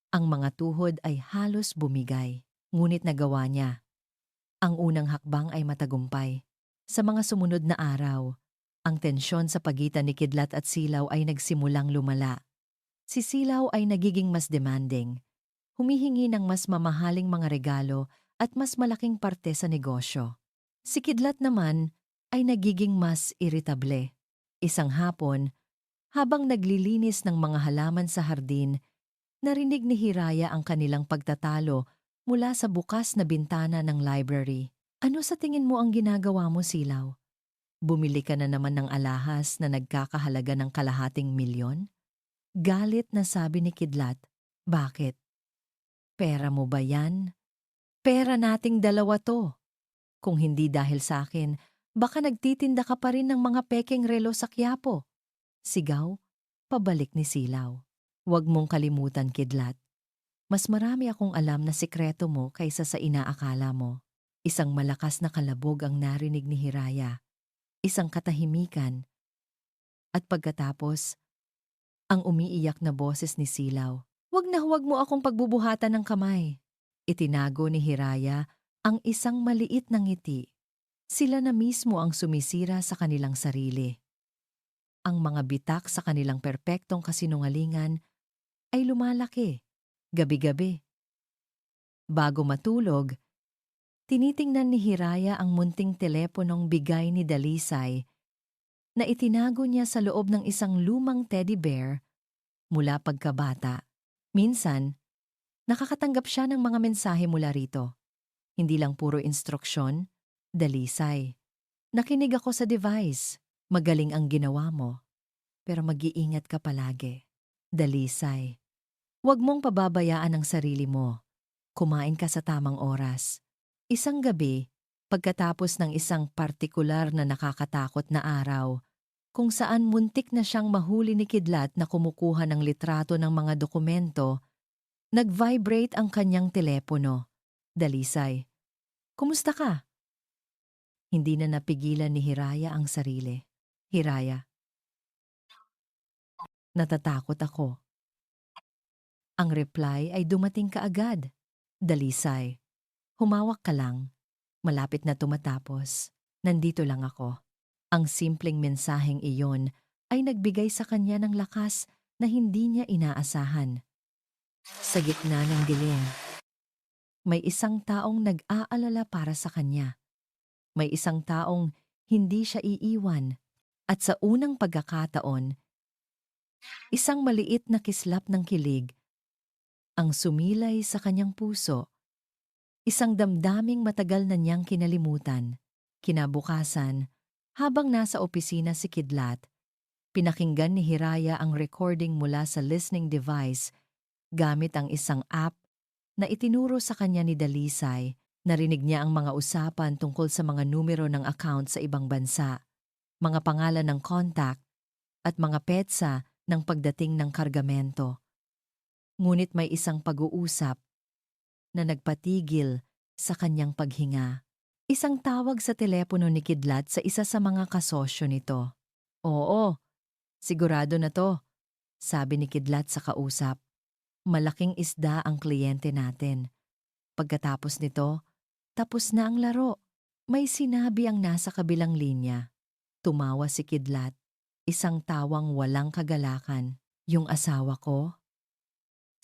Ang mga tuhod ay halos bumigay, ngunit nagawa niya. Ang unang hakbang ay matagumpay. Sa mga sumunod na araw, ang tensyon sa pagitan ni Kidlat at Silaw ay nagsimulang lumala. Si Silaw ay nagiging mas demanding, humihingi ng mas mamahaling mga regalo at mas malaking parte sa negosyo. Si Kidlat naman ay nagiging mas iritable. Isang hapon, habang naglilinis ng mga halaman sa hardin, narinig ni Hiraya ang kanilang pagtatalo mula sa bukas na bintana ng library. Ano sa tingin mo ang ginagawa mo, Silaw? Bumili ka na naman ng alahas na nagkakahalaga ng ₱250,000? Galit na sabi ni Kidlat. Bakit? Pera mo ba yan? Pera nating dalawa to. Kung hindi dahil sa akin, baka nagtitinda ka pa rin ng mga pekeng relo sa Quiapo. Sigaw, pabalik ni Silaw. Huwag mong kalimutan, Kidlat. Mas marami akong alam na sikreto mo kaysa sa inaakala mo. Isang malakas na kalabog ang narinig ni Hiraya. Isang katahimikan. At pagkatapos, ang umiiyak na boses ni Silaw. Huwag mo akong pagbubuhatan ng kamay. Itinago ni Hiraya ang isang maliit na ngiti. Sila na mismo ang sumisira sa kanilang sarili. Ang mga bitak sa kanilang perpektong kasinungalingan ay lumalaki, gabi-gabi. Bago matulog, tinitingnan ni Hiraya ang munting teleponong bigay ni Dalisay na itinago niya sa loob ng isang lumang teddy bear mula pagkabata. Minsan, nakakatanggap siya ng mga mensahe mula rito. Hindi lang puro instruksyon, Dalisay. Nakinig ako sa device. Magaling ang ginawa mo. Pero mag-iingat ka palagi. Dalisay. Huwag mong pababayaan ang sarili mo. Kumain ka sa tamang oras. Isang gabi, pagkatapos ng isang partikular na nakakatakot na araw, kung saan muntik na siyang mahuli ni Kidlat na kumukuha ng litrato ng mga dokumento, nag-vibrate ang kanyang telepono. Dalisay. Kumusta ka? Hindi na napigilan ni Hiraya ang sarili. Hiraya. Natatakot ako. Ang reply ay dumating kaagad. Dalisay. Humawak ka lang. Malapit na tumatapos. Nandito lang ako. Ang simpleng mensaheng iyon ay nagbigay sa kanya ng lakas na hindi niya inaasahan. Sa gitna ng dilim, may isang taong nag-aalala para sa kanya. May isang taong hindi siya iiwan. At sa unang pagkakataon, isang maliit na kislap ng kilig ang sumilay sa kanyang puso. Isang damdaming matagal na niyang kinalimutan. Kinabukasan, habang nasa opisina si Kidlat, pinakinggan ni Hiraya ang recording mula sa listening device gamit ang isang app na itinuro sa kanya ni Dalisay. Narinig niya ang mga usapan tungkol sa mga numero ng account sa ibang bansa, mga pangalan ng contact, at mga petsa ng pagdating ng kargamento. Ngunit may isang pag-uusap na nagpatigil sa kanyang paghinga. Isang tawag sa telepono ni Kidlat sa isa sa mga kasosyo nito. "Oo, sigurado na to," sabi ni Kidlat sa kausap. "Malaking isda ang kliyente natin. Pagkatapos nito, tapos na ang laro." May sinabi ang nasa kabilang linya. Tumawa si Kidlat, isang tawang walang kagalakan. "Yung asawa ko?"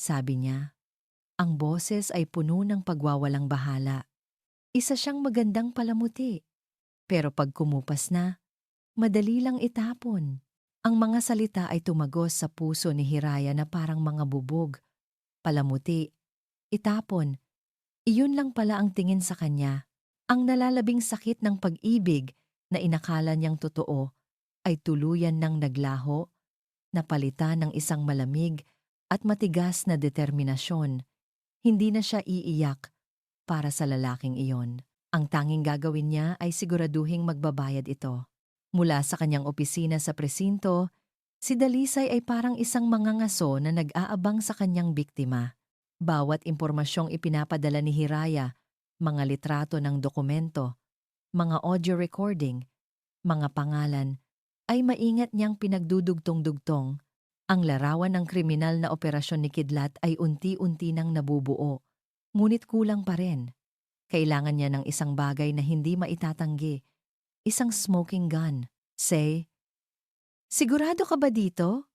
sabi niya. Ang boses ay puno ng pagwawalang bahala. Isa siyang magandang palamuti. Pero pag kumupas na, madali lang itapon. Ang mga salita ay tumagos sa puso ni Hiraya na parang mga bubog. Palamuti, itapon. Iyon lang pala ang tingin sa kanya. Ang nalalabing sakit ng pag-ibig na inakala niyang totoo ay tuluyan ng naglaho, napalitan ng isang malamig at matigas na determinasyon. Hindi na siya iiyak para sa lalaking iyon. Ang tanging gagawin niya ay siguraduhing magbabayad ito. Mula sa kanyang opisina sa presinto, si Dalisay ay parang isang mangangaso na nag-aabang sa kanyang biktima. Bawat impormasyong ipinapadala ni Hiraya, mga litrato ng dokumento, mga audio recording, mga pangalan, ay maingat niyang pinagdudugtong-dugtong. Ang larawan ng kriminal na operasyon ni Kidlat ay unti-unti nang nabubuo. Ngunit kulang pa rin. Kailangan niya ng isang bagay na hindi maitatanggi. Isang smoking gun. Say, "Sigurado ka ba dito?"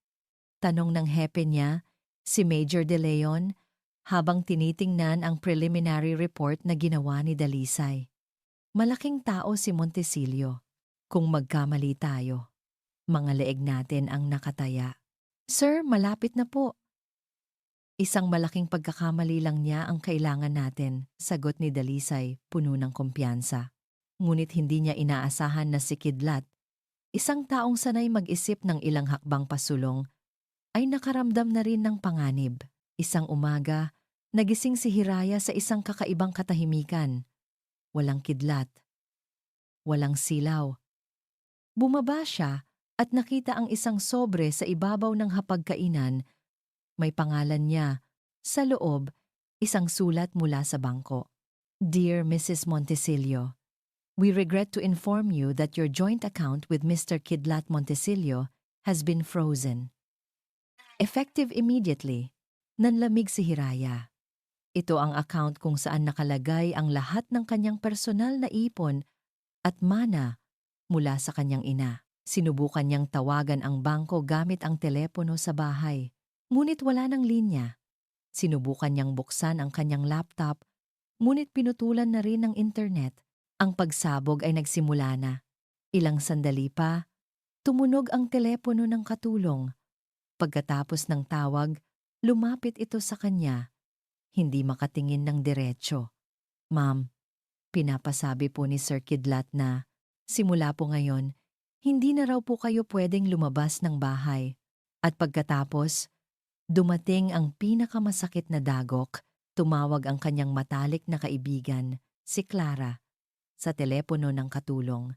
tanong ng hepe niya, si Major De Leon, habang tinitingnan ang preliminary report na ginawa ni Dalisay. Malaking tao si Montesilio. Kung magkamali tayo, mga leeg natin ang nakataya. "Sir, malapit na po." "Isang malaking pagkakamali lang niya ang kailangan natin," sagot ni Dalisay, puno ng kumpiyansa. Ngunit hindi niya inaasahan na si Kidlat, isang taong sanay mag-isip ng ilang hakbang pasulong, ay nakaramdam na rin ng panganib. Isang umaga, nagising si Hiraya sa isang kakaibang katahimikan. Walang kidlat, walang silaw. Bumaba siya at nakita ang isang sobre sa ibabaw ng hapagkainan. May pangalan niya. Sa loob, isang sulat mula sa bangko. "Dear Mrs. Montesilio, we regret to inform you that your joint account with Mr. Kidlat Montesilio has been frozen. Effective immediately." Nanlamig si Hiraya. Ito ang account kung saan nakalagay ang lahat ng kanyang personal na ipon at mana mula sa kanyang ina. Sinubukan niyang tawagan ang bangko gamit ang telepono sa bahay. Ngunit wala ng linya. Sinubukan niyang buksan ang kanyang laptop, ngunit pinutulan na rin ng internet. Ang pagsabog ay nagsimula na. Ilang sandali pa, tumunog ang telepono ng katulong. Pagkatapos ng tawag, lumapit ito sa kanya. Hindi makatingin ng diretsyo. "Ma'am," pinapasabi po ni Sir Kidlat na, "simula po ngayon, hindi na raw po kayo pwedeng lumabas ng bahay." At pagkatapos, dumating ang pinakamasakit na dagok. Tumawag ang kanyang matalik na kaibigan, si Clara, sa telepono ng katulong.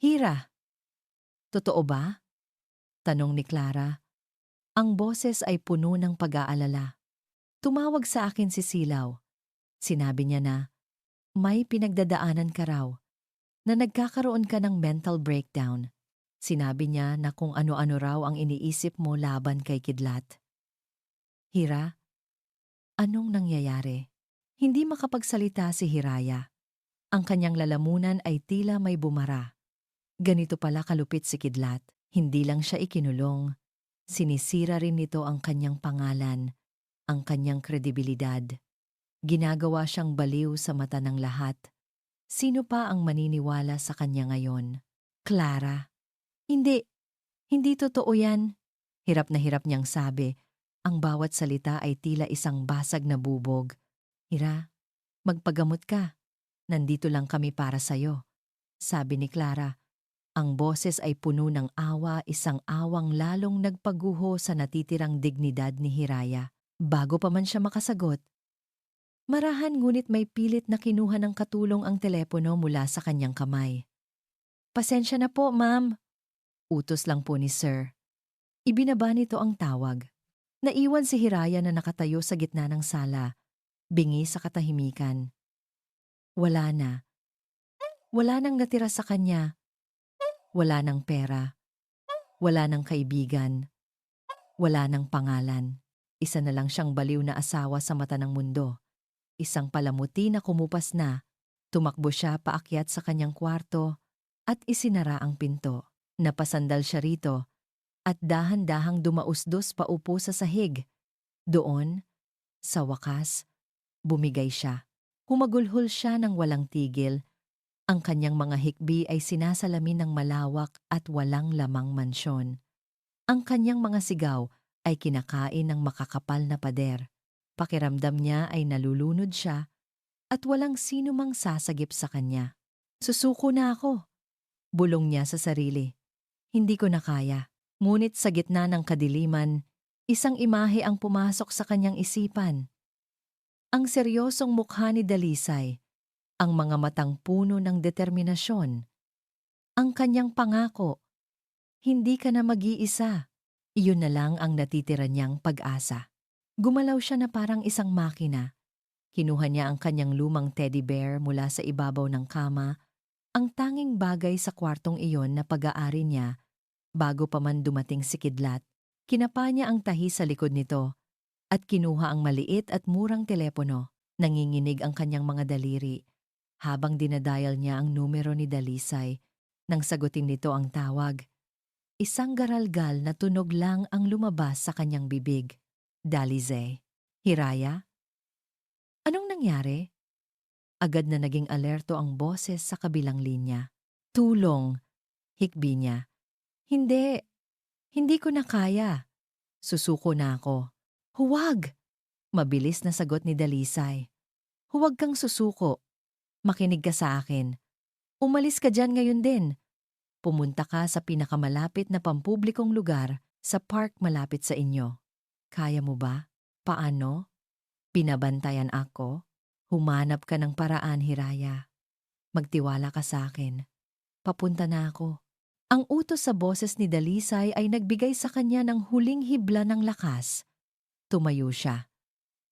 "Hira, totoo ba?" tanong ni Clara. Ang boses ay puno ng pag-aalala. "Tumawag sa akin si Silaw. Sinabi niya na may pinagdadaanan ka raw, na nagkakaroon ka ng mental breakdown. Sinabi niya na kung ano-ano raw ang iniisip mo laban kay Kidlat." "Hira, anong nangyayari?" Hindi makapagsalita si Hiraya. Ang kanyang lalamunan ay tila may bumara. Ganito pala kalupit si Kidlat. Hindi lang siya ikinulong. Sinisira rin nito ang kanyang pangalan, ang kanyang kredibilidad. Ginagawa siyang baliw sa mata ng lahat. Sino pa ang maniniwala sa kanya ngayon? "Clara, hindi, hindi totoo yan." Hirap na hirap niyang sabi. Ang bawat salita ay tila isang basag na bubog. "Hira, Magpagamot ka. Nandito lang kami para sa'yo, sabi ni Clara. Ang boses ay puno ng awa, isang awang lalong nagpaguho sa natitirang dignidad ni Hiraya. Bago pa man siya makasagot, marahan ngunit may pilit na kinuha ng katulong ang telepono mula sa kanyang kamay. Pasensya na po, ma'am. Utos lang po ni Sir. Ibinaba nito ang tawag. Naiwan si Hiraya na nakatayo sa gitna ng sala, bingi sa katahimikan. Wala na. Wala nang natira sa kanya. Wala nang pera. Wala nang kaibigan. Wala nang pangalan. Isa na lang siyang baliw na asawa sa mata ng mundo. Isang palamuti na kumupas na. Tumakbo siya paakyat sa kanyang kwarto at isinara ang pinto. Napasandal siya rito at dahan-dahang dumausdos paupo sa sahig. Doon, sa wakas, bumigay siya. Humagulhol siya ng walang tigil. Ang kanyang mga hikbi ay sinasalamin ng malawak at walang lamang mansyon. Ang kanyang mga sigaw ay kinakain ng makakapal na pader. Pakiramdam niya ay nalulunod siya at walang sino mang sasagip sa kanya. Susuko na ako, bulong niya sa sarili. Hindi ko na kaya. Ngunit sa gitna ng kadiliman, isang imahe ang pumasok sa kanyang isipan. Ang seryosong mukha ni Dalisay, ang mga matang puno ng determinasyon, ang kanyang pangako, hindi ka na mag-iisa. Iyon na lang ang natitira niyang pag-asa. Gumalaw siya na parang isang makina. Kinuha niya ang kanyang lumang teddy bear mula sa ibabaw ng kama, ang tanging bagay sa kwartong iyon na pag-aari niya bago pa man dumating si Kidlat. Kinapa niya ang tahi sa likod nito at kinuha ang maliit at murang telepono. Nanginginig ang kanyang mga daliri habang dinadial niya ang numero ni Dalisay. Nang sagutin nito ang tawag, isang garalgal na tunog lang ang lumabas sa kanyang bibig. Dalisay. Hiraya? Anong nangyari? Agad na naging alerto ang boses sa kabilang linya. Tulong, hikbi niya. Hindi ko na kaya. Susuko na ako. Huwag! Mabilis na sagot ni Dalisay. Huwag kang susuko. Makinig ka sa akin. Umalis ka dyan ngayon din. Pumunta ka sa pinakamalapit na pampublikong lugar sa park malapit sa inyo. Kaya mo ba? Paano? Binabantayan ako? Humanap ka ng paraan, Hiraya. Magtiwala ka sa akin. Papunta na ako. Ang utos sa boses ni Dalisay ay nagbigay sa kanya ng huling hibla ng lakas. Tumayo siya.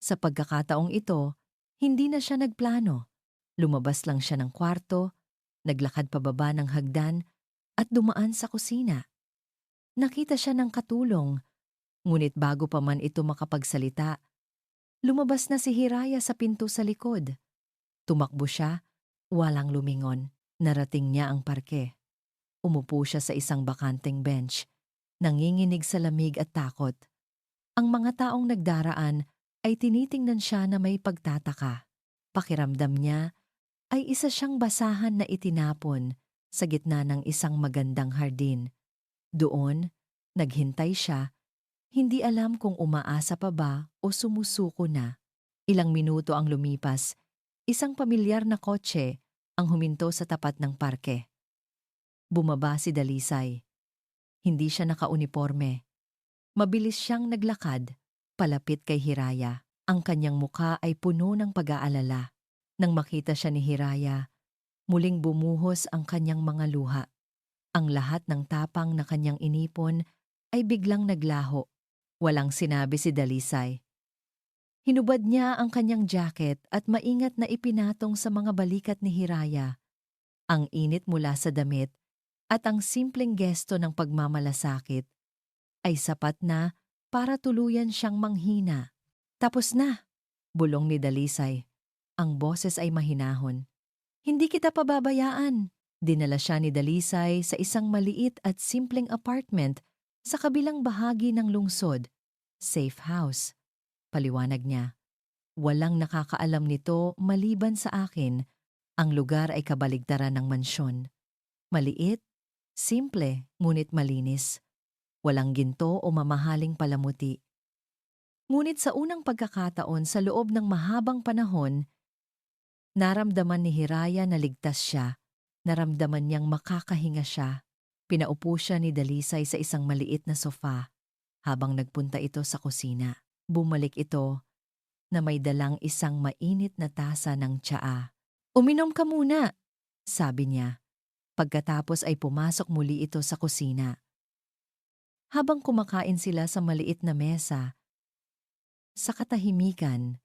Sa pagkakataong ito, hindi na siya nagplano. Lumabas lang siya ng kwarto, naglakad pababa ng hagdan at dumaan sa kusina. Nakita siya ng katulong, ngunit bago pa man ito makapagsalita, lumabas na si Hiraya sa pinto sa likod. Tumakbo siya, walang lumingon. Narating niya ang parke. Umupo siya sa isang bakanteng bench, nanginginig sa lamig at takot. Ang mga taong nagdaraan ay tinitingnan siya na may pagtataka. Pakiramdam niya ay isa siyang basahan na itinapon sa gitna ng isang magandang hardin. Doon, naghintay siya, hindi alam kung umaasa pa ba o sumusuko na. Ilang minuto ang lumipas, isang pamilyar na kotse ang huminto sa tapat ng parke. Bumaba si Dalisay. Hindi siya nakauniporme. Mabilis siyang naglakad, palapit kay Hiraya. Ang kanyang mukha ay puno ng pag-aalala. Nang makita siya ni Hiraya, muling bumuhos ang kanyang mga luha. Ang lahat ng tapang na kanyang inipon ay biglang naglaho. Walang sinabi si Dalisay. Hinubad niya ang kanyang jacket at maingat na ipinatong sa mga balikat ni Hiraya. Ang init mula sa damit at ang simpleng gesto ng pagmamalasakit ay sapat na para tuluyan siyang manghina. Tapos na, bulong ni Dalisay. Ang boses ay mahinahon. Hindi kita pababayaan. Dinala siya ni Dalisay sa isang maliit at simpleng apartment sa kabilang bahagi ng lungsod. Safe house. Paliwanag niya. Walang nakakaalam nito maliban sa akin. Ang lugar ay kabaligtaran ng mansyon. Maliit, simple, ngunit malinis. Walang ginto o mamahaling palamuti. Ngunit sa unang pagkakataon sa loob ng mahabang panahon, Naramdaman ni Hiraya na ligtas siya. Naramdaman niyang makakahinga siya. Pinaupo siya ni Dalisay sa isang maliit na sofa habang nagpunta ito sa kusina. Bumalik ito na may dalang isang mainit na tasa ng tsaa. "Uminom ka muna," sabi niya. Pagkatapos ay pumasok muli ito sa kusina. Habang kumakain sila sa maliit na mesa, sa katahimikan,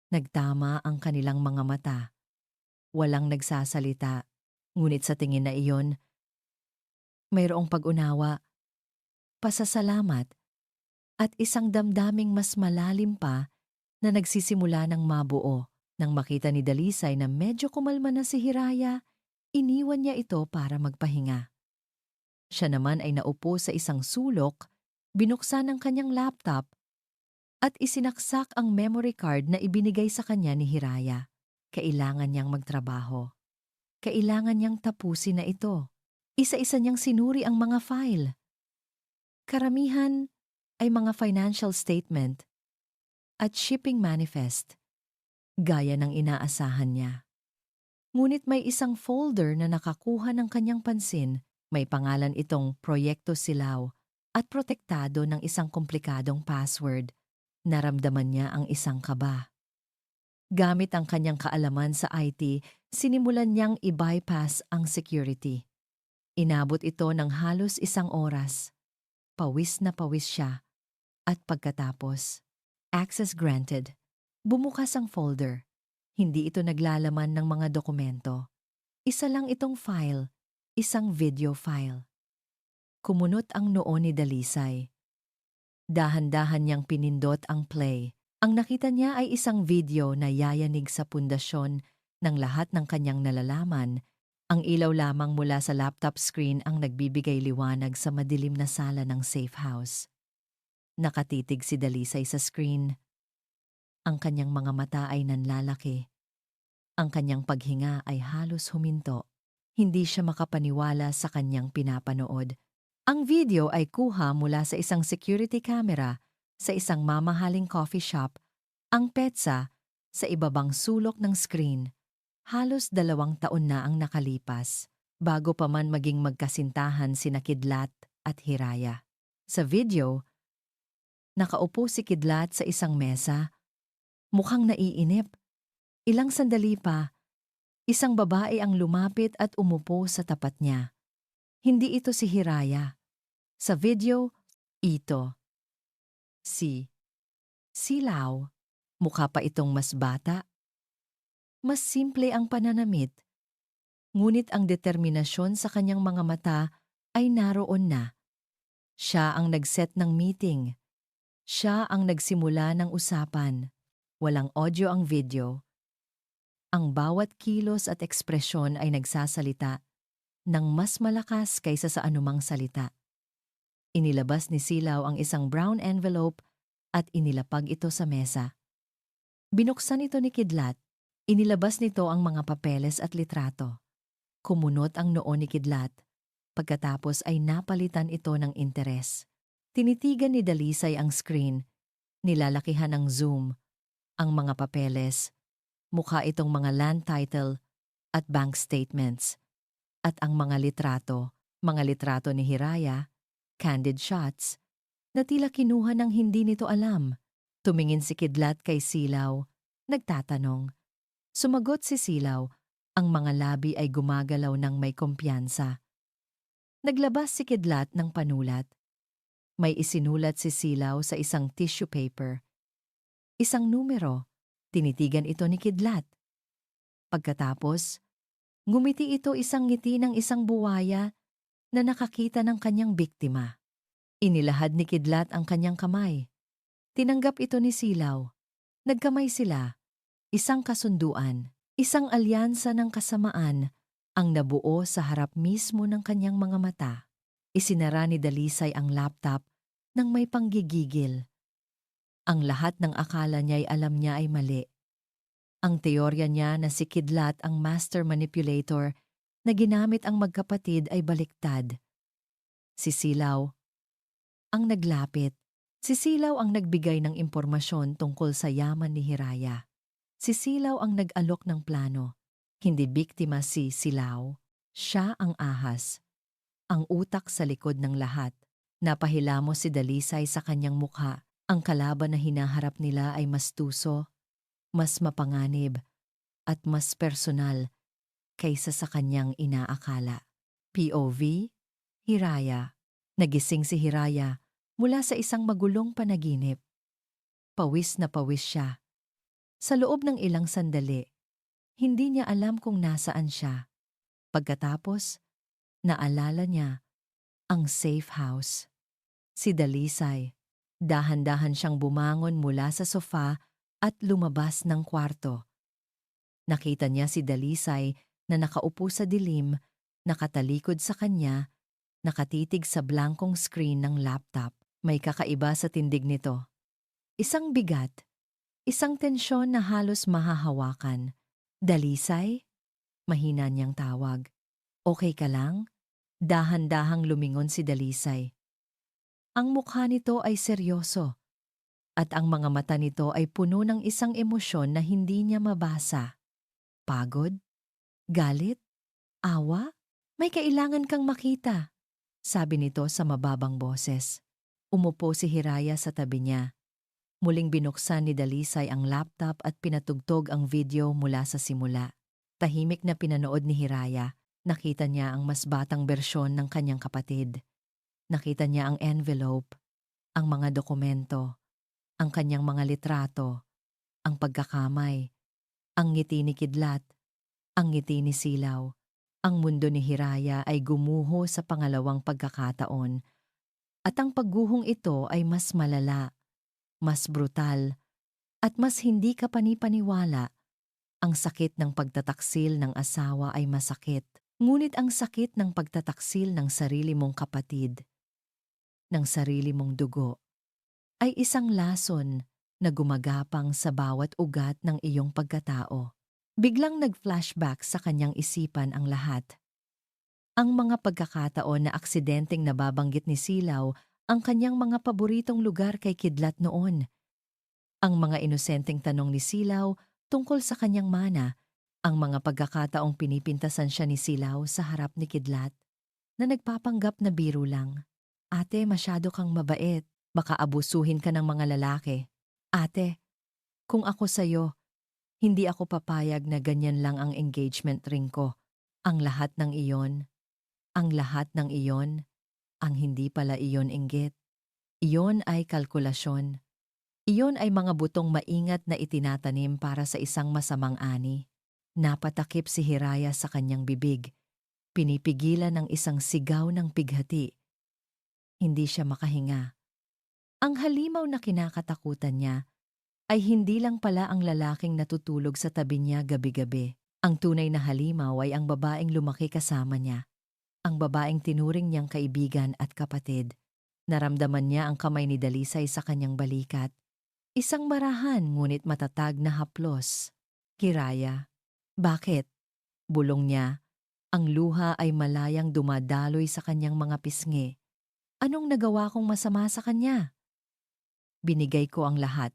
nagtama ang kanilang mga mata. Walang nagsasalita, ngunit sa tingin na iyon, mayroong pag-unawa, pasasalamat, at isang damdaming mas malalim pa na nagsisimula ng mabuo. Nang makita ni Dalisay na medyo kumalma na si Hiraya, iniwan niya ito para magpahinga. Siya naman ay naupo sa isang sulok, binuksan ang kanyang laptop, at isinaksak ang memory card na ibinigay sa kanya ni Hiraya. Kailangan niyang magtrabaho. Kailangan niyang tapusin na ito. Isa-isa niyang sinuri ang mga file. Karamihan ay mga financial statement at shipping manifest, gaya ng inaasahan niya. Ngunit may isang folder na nakakuha ng kanyang pansin. May pangalan itong Proyekto Silao at protektado ng isang komplikadong password. Naramdaman niya ang isang kaba. Gamit ang kanyang kaalaman sa IT, sinimulan niyang i-bypass ang security. Inabot ito ng halos 1 oras. Pawis na pawis siya. At pagkatapos, access granted. Bumukas ang folder. Hindi ito naglalaman ng mga dokumento. Isa lang itong file, isang video file. Kumunot ang noo ni Dalisay. Dahan-dahan niyang pinindot ang play. Ang nakita niya ay isang video na yayanig sa pundasyon ng lahat ng kanyang nalalaman. Ang ilaw lamang mula sa laptop screen ang nagbibigay liwanag sa madilim na sala ng safe house. Nakatitig si Dalisay sa screen. Ang kanyang mga mata ay nanlalaki. Ang kanyang paghinga ay halos huminto. Hindi siya makapaniwala sa kanyang pinapanood. Ang video ay kuha mula sa isang security camera sa isang mamahaling coffee shop, ang petsa sa ibabang sulok ng screen. Halos 2 taon na ang nakalipas bago pa man maging magkasintahan sina Kidlat at Hiraya. Sa video, nakaupo si Kidlat sa isang mesa, mukhang naiinip. Ilang sandali pa, isang babae ang lumapit at umupo sa tapat niya. Hindi ito si Hiraya. Sa video, ito. Si Silao. Mukha pa itong mas bata. Mas simple ang pananamit. Ngunit ang determinasyon sa kanyang mga mata ay naroon na. Siya ang nag-set ng meeting. Siya ang nagsimula ng usapan. Walang audio ang video. Ang bawat kilos at ekspresyon ay nagsasalita ng mas malakas kaysa sa anumang salita. Inilabas ni Silao ang isang brown envelope at inilapag ito sa mesa. Binuksan ito ni Kidlat. Inilabas nito ang mga papeles at litrato. Kumunot ang noo ni Kidlat. Pagkatapos ay napalitan ito ng interes. Tinitigan ni Dalisay ang screen. Nilalakihan ng zoom ang mga papeles. Mukha itong mga land title at bank statements. At ang mga litrato ni Hiraya, candid shots, na tila kinuha ng hindi nito alam. Tumingin si Kidlat kay Silao, nagtatanong. Sumagot si Silao, ang mga labi ay gumagalaw ng may kumpiyansa. Naglabas si Kidlat ng panulat. May isinulat si Silao sa isang tissue paper. Isang numero. Tinitigan ito ni Kidlat. Pagkatapos, ngumiti ito isang ngiti ng isang buwaya na nakakita ng kanyang biktima. Inilahad ni Kidlat ang kanyang kamay. Tinanggap ito ni Silao. Nagkamay sila. Isang kasunduan, isang alyansa ng kasamaan ang nabuo sa harap mismo ng kanyang mga mata. Isinara ni Dalisay ang laptop nang may panggigigil. Ang lahat ng akala niya'y alam niya ay mali. Ang teorya niya na si Kidlat ang master manipulator na ginamit ang magkapatid ay baliktad. Si Silao ang naglapit. Si Silao ang nagbigay ng impormasyon tungkol sa yaman ni Hiraya. Si Silaw ang nag-alok ng plano. Hindi biktima si Silaw. Siya ang ahas. Ang utak sa likod ng lahat. Napahilamos si Dalisay sa kanyang mukha. Ang kalaban na hinaharap nila ay mas tuso, mas mapanganib, at mas personal kaysa sa kanyang inaakala. POV, Hiraya. Nagising si Hiraya mula sa isang magulong panaginip. Pawis na pawis siya. Sa loob ng ilang sandali, hindi niya alam kung nasaan siya. Pagkatapos, naalala niya ang safe house. Si Dalisay. Dahan-dahan siyang bumangon mula sa sofa at lumabas ng kwarto. Nakita niya si Dalisay na nakaupo sa dilim, nakatalikod sa kanya, nakatitig sa blankong screen ng laptop. May kakaiba sa tindig nito. Isang bigat, isang tensyon na halos mahahawakan. Dalisay? Mahina niyang tawag. Okay ka lang? Dahan-dahang lumingon si Dalisay. Ang mukha nito ay seryoso, at ang mga mata nito ay puno ng isang emosyon na hindi niya mabasa. Pagod? Galit? Awa? May kailangan kang makita, sabi nito sa mababang boses. Umupo si Hiraya sa tabi niya. Muling binuksan ni Dalisay ang laptop at pinatugtog ang video mula sa simula. Tahimik na pinanood ni Hiraya. Nakita niya ang mas batang bersyon ng kanyang kapatid. Nakita niya ang envelope, ang mga dokumento, ang kanyang mga litrato, ang pagkakamay, ang ngiti ni Kidlat, ang ngiti ni Silaw. Ang mundo ni Hiraya ay gumuho sa pangalawang pagkakataon, at ang pagguhong ito ay mas malala, mas brutal, at mas hindi ka panipaniwala. Ang sakit ng pagtataksil ng asawa ay masakit, ngunit ang sakit ng pagtataksil ng sarili mong kapatid, ng sarili mong dugo, ay isang lason na gumagapang sa bawat ugat ng iyong pagkatao. Biglang nag-flashback sa kanyang isipan ang lahat. Ang mga pagkakataon na aksidenteng nababanggit ni Silaw ang kanyang mga paboritong lugar kay Kidlat noon. Ang mga inosenteng tanong ni Silaw tungkol sa kanyang mana, ang mga pagkakataong pinipintasan siya ni Silaw sa harap ni Kidlat, na nagpapanggap na biro lang. Ate, masyado kang mabait. Baka abusuhin ka ng mga lalaki. Ate, kung ako sa'yo, hindi ako papayag na ganyan lang ang engagement ring ko. Ang lahat ng iyon, ang lahat ng iyon, ang hindi pala iyon inggit. Iyon ay kalkulasyon. Iyon ay mga butong maingat na itinatanim para sa isang masamang ani. Napatakip si Hiraya sa kanyang bibig. Pinipigilan ng isang sigaw ng pighati. Hindi siya makahinga. Ang halimaw na kinakatakutan niya ay hindi lang pala ang lalaking natutulog sa tabi niya gabi-gabi. Ang tunay na halimaw ay ang babaeng lumaki kasama niya. Ang babaeng tinuring niyang kaibigan at kapatid. Naramdaman niya ang kamay ni Dalisay sa kanyang balikat. Isang marahan ngunit matatag na haplos. Hiraya. Bakit? Bulong niya. Ang luha ay malayang dumadaloy sa kanyang mga pisngi. Anong nagawa kong masama sa kanya? Binigay ko ang lahat.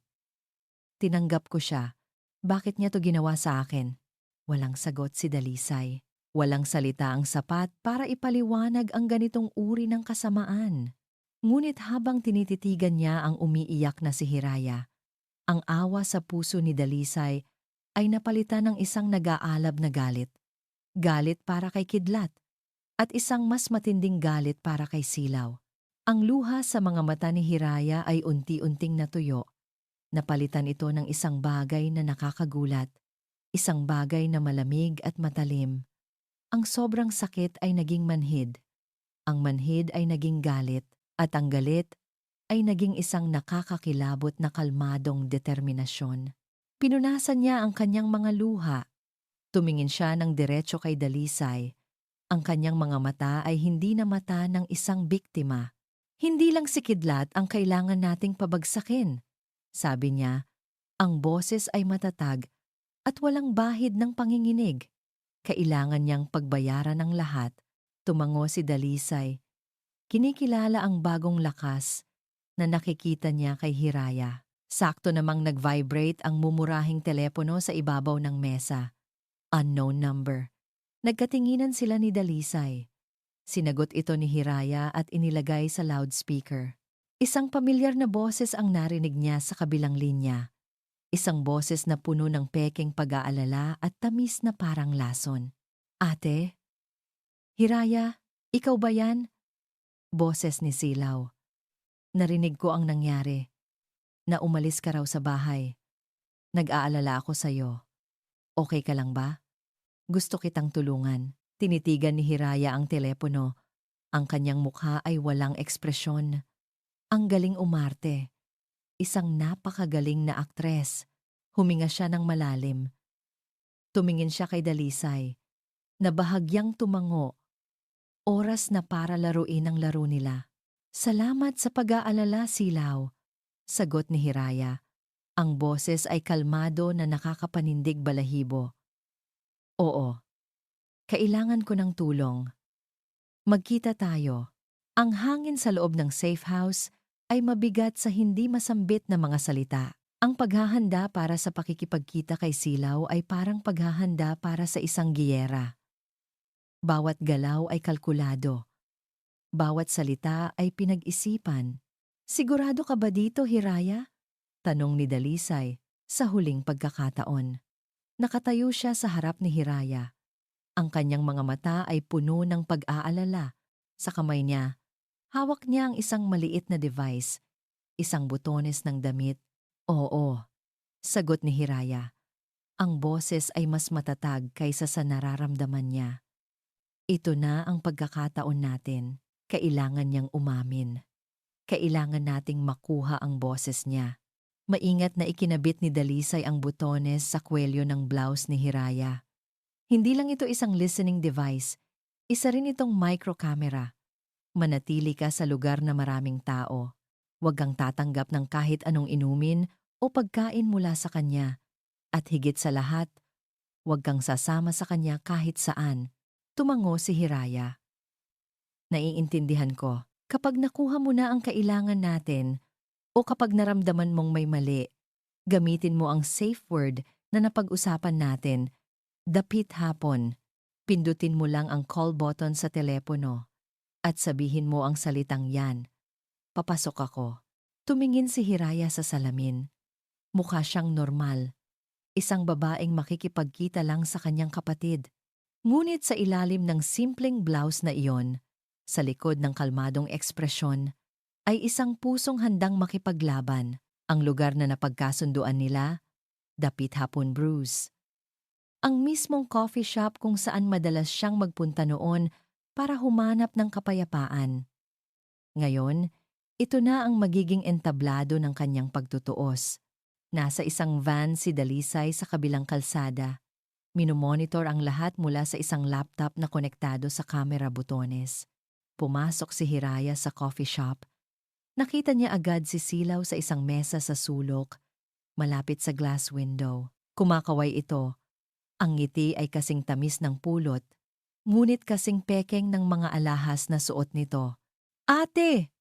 Tinanggap ko siya. Bakit niya to ginawa sa akin? Walang sagot si Dalisay. Walang salita ang sapat para ipaliwanag ang ganitong uri ng kasamaan. Ngunit habang tinititigan niya ang umiiyak na si Hiraya, ang awa sa puso ni Dalisay ay napalitan ng isang nag-aalab na galit. Galit para kay Kidlat at isang mas matinding galit para kay Silaw. Ang luha sa mga mata ni Hiraya ay unti-unting natuyo. Napalitan ito ng isang bagay na nakakagulat, isang bagay na malamig at matalim. Ang sobrang sakit ay naging manhid. Ang manhid ay naging galit, at ang galit ay naging isang nakakakilabot na kalmadong determinasyon. Pinunasan niya ang kanyang mga luha. Tumingin siya ng diretso kay Dalisay. Ang kanyang mga mata ay hindi na mata ng isang biktima. Hindi lang si Kidlat ang kailangan nating pabagsakin. Sabi niya, ang boses ay matatag at walang bahid ng panginginig. Kailangan niyang pagbayaran ng lahat. Tumango si Dalisay. Kinikilala ang bagong lakas na nakikita niya kay Hiraya. Sakto namang nag-vibrate ang mumurahing telepono sa ibabaw ng mesa. Unknown number. Nagkatinginan sila ni Dalisay. Sinagot ito ni Hiraya at inilagay sa loudspeaker. Isang pamilyar na boses ang narinig niya sa kabilang linya. Isang boses na puno ng pekeng pag-aalala at tamis na parang lason. Ate? Hiraya, ikaw ba yan? Boses ni Silaw. Narinig ko ang nangyari. Na umalis ka raw sa bahay. Nag-aalala ako sa'yo. Okay ka lang ba? Gusto kitang tulungan. Tinitigan ni Hiraya ang telepono. Ang kanyang mukha ay walang ekspresyon. Ang galing umarte. Isang napakagaling na aktres. Huminga siya ng malalim. Tumingin siya kay Dalisay. Na bahagyang tumango. Oras na para laruin ang laro nila. Salamat sa pag-aalala, Silaw. Sagot ni Hiraya. Ang boses ay kalmado na nakakapanindig balahibo. Oo. Kailangan ko ng tulong. Magkita tayo. Ang hangin sa loob ng safe house ay mabigat sa hindi masambit na mga salita. Ang paghahanda para sa pakikipagkita kay Silaw ay parang paghahanda para sa isang giyera. Bawat galaw ay kalkulado. Bawat salita ay pinag-isipan. Sigurado ka ba dito, Hiraya? Tanong ni Dalisay sa huling pagkakataon. Nakatayo siya sa harap ni Hiraya. Ang kanyang mga mata ay puno ng pag-aalala. Sa kamay niya, hawak niya ang isang maliit na device, isang butones ng damit. Oo, sagot ni Hiraya. Ang boses ay mas matatag kaysa sa nararamdaman niya. Ito na ang pagkakataon natin. Kailangan niyang umamin. Kailangan nating makuha ang boses niya. Maingat na ikinabit ni Dalisay ang butones sa kwelyo ng blouse ni Hiraya. Hindi lang ito isang listening device, isa rin itong microcamera. Manatili ka sa lugar na maraming tao. Huwag kang tatanggap ng kahit anong inumin o pagkain mula sa kanya. At higit sa lahat, huwag kang sasama sa kanya kahit saan. Tumango si Hiraya. Naiintindihan ko, kapag nakuha mo na ang kailangan natin o kapag naramdaman mong may mali, gamitin mo ang safe word na napag-usapan natin. Dapit hapon, pindutin mo lang ang call button sa telepono at sabihin mo ang salitang yan. Papasok ako. Tumingin si Hiraya sa salamin. Mukha siyang normal. Isang babaeng makikipagkita lang sa kanyang kapatid. Ngunit sa ilalim ng simpleng blouse na iyon, sa likod ng kalmadong ekspresyon, ay isang pusong handang makipaglaban. Ang lugar na napagkasunduan nila, Dapit Hapon Brews. Ang mismong coffee shop kung saan madalas siyang magpunta noon para humanap ng kapayapaan. Ngayon, ito na ang magiging entablado ng kanyang pagtutuos. Nasa isang van si Dalisay sa kabilang kalsada. Minomonitor ang lahat mula sa isang laptop na konektado sa kamera butones. Pumasok si Hiraya sa coffee shop. Nakita niya agad si Silaw sa isang mesa sa sulok, malapit sa glass window. Kumakaway ito. Ang ngiti ay kasing tamis ng pulot, ngunit kasing pekeng ng mga alahas na suot nito. Ate!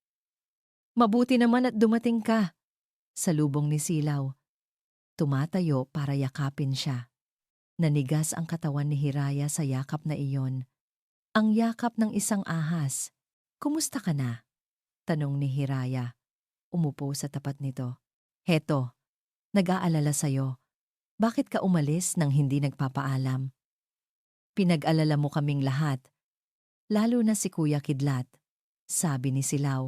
Mabuti naman at dumating ka, salubong ni Silaw. Tumatayo para yakapin siya. Nanigas ang katawan ni Hiraya sa yakap na iyon. Ang yakap ng isang ahas. Kumusta ka na? Tanong ni Hiraya. Umupo sa tapat nito. Heto, nag-aalala sa'yo. Bakit ka umalis nang hindi nagpapaalam? Pinag-alala mo kaming lahat, lalo na si Kuya Kidlat, sabi ni Silaw.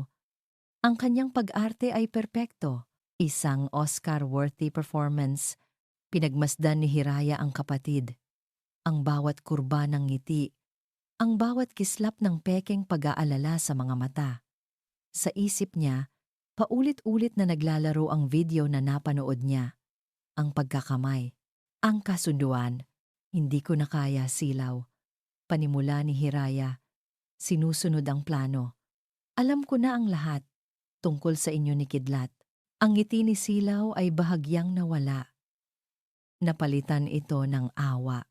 Ang kanyang pag-arte ay perpekto, isang Oscar-worthy performance. Pinagmasdan ni Hiraya ang kapatid. Ang bawat kurba ng ngiti, ang bawat kislap ng pekeng pag-aalala sa mga mata. Sa isip niya, paulit-ulit na naglalaro ang video na napanood niya. Ang pagkakamay, ang kasunduan. Hindi ko na kaya, Silaw. Panimula ni Hiraya. Sinusunod ang plano. Alam ko na ang lahat tungkol sa inyo ni Kidlat. Ang ngiti ni Silaw ay bahagyang nawala. Napalitan ito ng awa.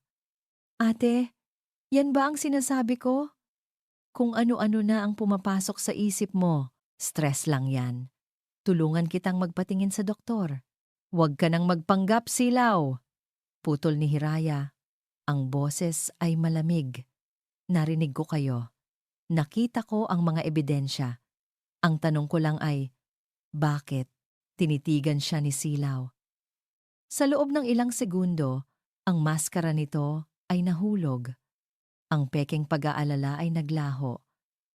Ate, yan ba ang sinasabi ko? Kung ano-ano na ang pumapasok sa isip mo, stress lang yan. Tulungan kitang magpatingin sa doktor. Huwag ka nang magpanggap, Silaw! Putol ni Hiraya. Ang boses ay malamig. Narinig ko kayo. Nakita ko ang mga ebidensya. Ang tanong ko lang ay, bakit? Tinitigan siya ni Silaw. Sa loob ng ilang segundo, ang maskara nito ay nahulog. Ang pekeng pag-aalala ay naglaho.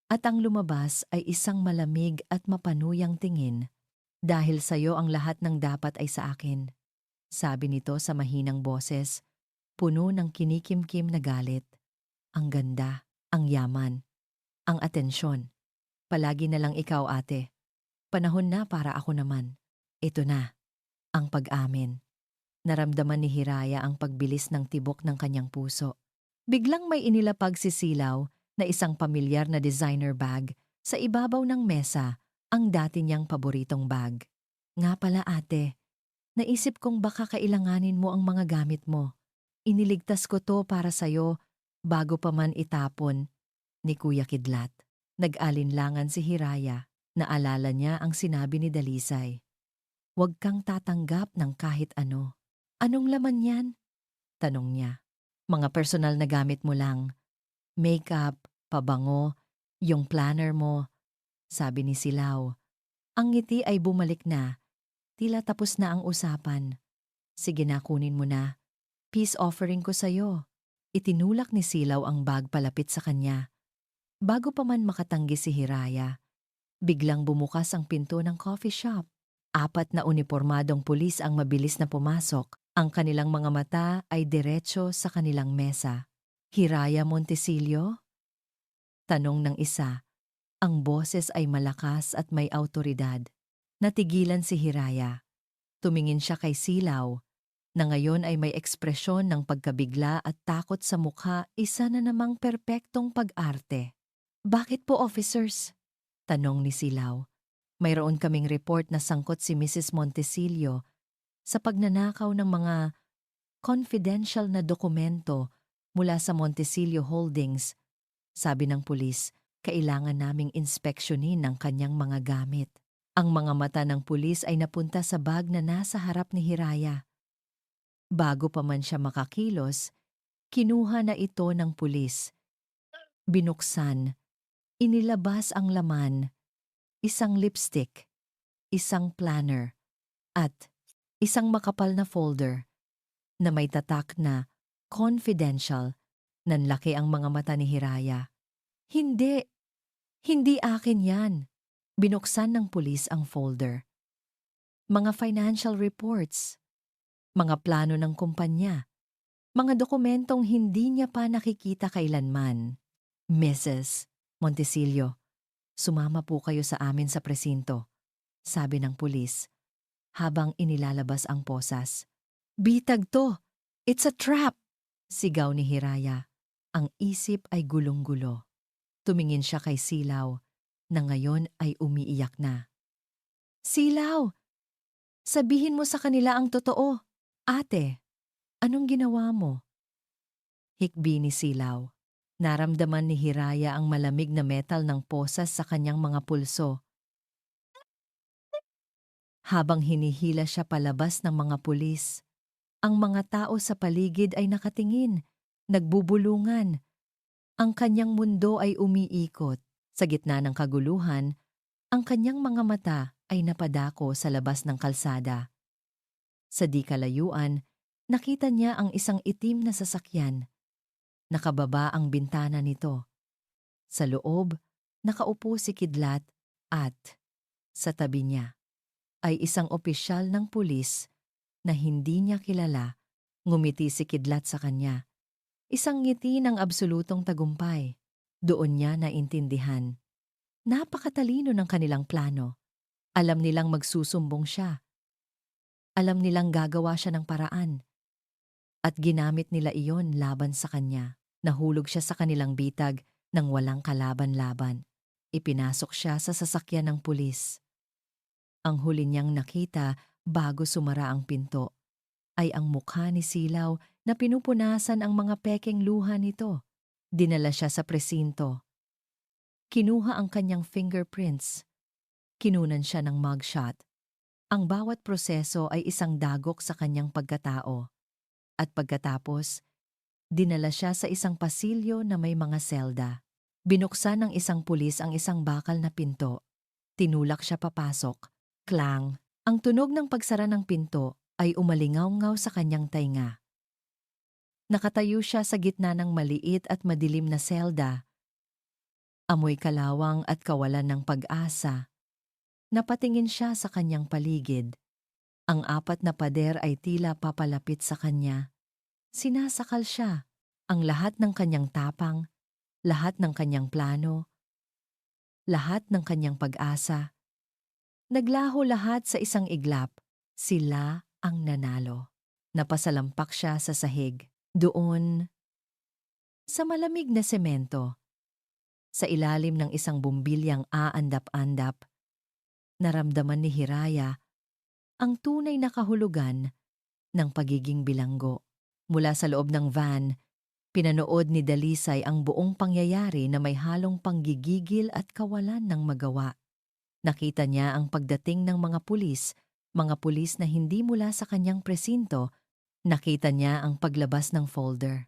At ang lumabas ay isang malamig at mapanuyang tingin. Dahil sa'yo ang lahat ng dapat ay sa akin. Sabi nito sa mahinang boses, puno ng kinikimkim na galit. Ang ganda, ang yaman, ang atensyon. Palagi na lang ikaw, ate. Panahon na para ako naman. Ito na, ang pag-amin. Naramdaman ni Hiraya ang pagbilis ng tibok ng kanyang puso. Biglang may inilapag si Silaw na isang pamilyar na designer bag sa ibabaw ng mesa, ang dati niyang paboritong bag. Nga pala, ate, naisip kong baka kailanganin mo ang mga gamit mo. Iniligtas ko to para sa'yo bago pa man itapon ni Kuya Kidlat. Nag-alinlangan si Hiraya. Naalala niya ang sinabi ni Dalisay. Huwag kang tatanggap ng kahit ano. Anong laman yan? Tanong niya. Mga personal na gamit mo lang. Makeup, pabango, yung planner mo. Sabi ni Silaw. Ang ngiti ay bumalik na. Tila tapos na ang usapan. Sige na, kunin mo na. Peace offering ko sa'yo. Itinulak ni Silaw ang bag palapit sa kanya. Bago pa man makatanggi si Hiraya, biglang bumukas ang pinto ng coffee shop. 4 na unipormadong pulis ang mabilis na pumasok. Ang kanilang mga mata ay diretso sa kanilang mesa. Hiraya Montesilio? Tanong ng isa. Ang boses ay malakas at may awtoridad. Natigilan si Hiraya. Tumingin siya kay Silaw, na ngayon ay may ekspresyon ng pagkabigla at takot sa mukha, isa na namang perpektong pag-arte. Bakit po, officers? Tanong ni Silaw. Mayroon kaming report na sangkot si Mrs. Montesilio sa pagnanakaw ng mga confidential na dokumento mula sa Montesilio Holdings. Sabi ng pulis, kailangan naming inspeksyonin ang kanyang mga gamit. Ang mga mata ng pulis ay napunta sa bag na nasa harap ni Hiraya. Bago pa man siya makakilos, kinuha na ito ng pulis. Binuksan, inilabas ang laman, isang lipstick, isang planner, at isang makapal na folder na may tatak na confidential. Nanlaki ang mga mata ni Hiraya. Hindi, hindi akin yan. Binuksan ng pulis ang folder. Mga financial reports, mga plano ng kumpanya, mga dokumentong hindi niya pa nakikita kailanman. Mrs. Montesilio, sumama po kayo sa amin sa presinto, sabi ng pulis, habang inilalabas ang posas. Bitag to! It's a trap! Sigaw ni Hiraya. Ang isip ay gulong-gulo. Tumingin siya kay Silaw, na ngayon ay umiiyak na. Silaw! Sabihin mo sa kanila ang totoo. Ate, anong ginawa mo? Hikbi ni Silaw. Naramdaman ni Hiraya ang malamig na metal ng posas sa kanyang mga pulso. Habang hinihila siya palabas ng mga pulis, ang mga tao sa paligid ay nakatingin, nagbubulungan. Ang kanyang mundo ay umiikot. Sa gitna ng kaguluhan, ang kanyang mga mata ay napadako sa labas ng kalsada. Sa di kalayuan, nakita niya ang isang itim na sasakyan. Nakababa ang bintana nito. Sa loob, nakaupo si Kidlat at sa tabi niya ay isang opisyal ng pulis na hindi niya kilala. Ngumiti si Kidlat sa kanya. Isang ngiti ng absolutong tagumpay. Doon niya naintindihan. Napakatalino ng kanilang plano. Alam nilang magsusumbong siya. Alam nilang gagawa siya ng paraan. At ginamit nila iyon laban sa kanya. Nahulog siya sa kanilang bitag nang walang kalaban-laban. Ipinasok siya sa sasakyan ng pulis. Ang huli niyang nakita bago sumara ang pinto ay ang mukha ni Silaw na pinupunasan ang mga pekeng luha nito. Dinala siya sa presinto. Kinuha ang kanyang fingerprints Kinunan siya ng mugshot. Ang bawat proseso ay isang dagok sa kanyang pagkatao. At pagkatapos, dinala siya sa isang pasilyo na may mga selda. Binuksan ng isang pulis ang isang bakal na pinto. Tinulak siya papasok. Klang! Ang tunog ng pagsara ng pinto ay umalingaw-ngaw sa kanyang tainga. Nakatayo siya sa gitna ng maliit at madilim na selda. Amoy kalawang at kawalan ng pag-asa. Napatingin siya sa kanyang paligid. Ang apat na pader ay tila papalapit sa kanya. Sinasakal siya. Ang lahat ng kanyang tapang, lahat ng kanyang plano, lahat ng kanyang pag-asa. Naglaho lahat sa isang iglap. Sila ang nanalo. Napasalampak siya sa sahig. Doon, sa malamig na semento, sa ilalim ng isang bumbilyang aandap-andap, naramdaman ni Hiraya ang tunay na kahulugan ng pagiging bilanggo. Mula sa loob ng van, pinanood ni Dalisay ang buong pangyayari na may halong panggigigil at kawalan ng magawa. Nakita niya ang pagdating ng mga pulis na hindi mula sa kanyang presinto. Nakita niya ang paglabas ng folder.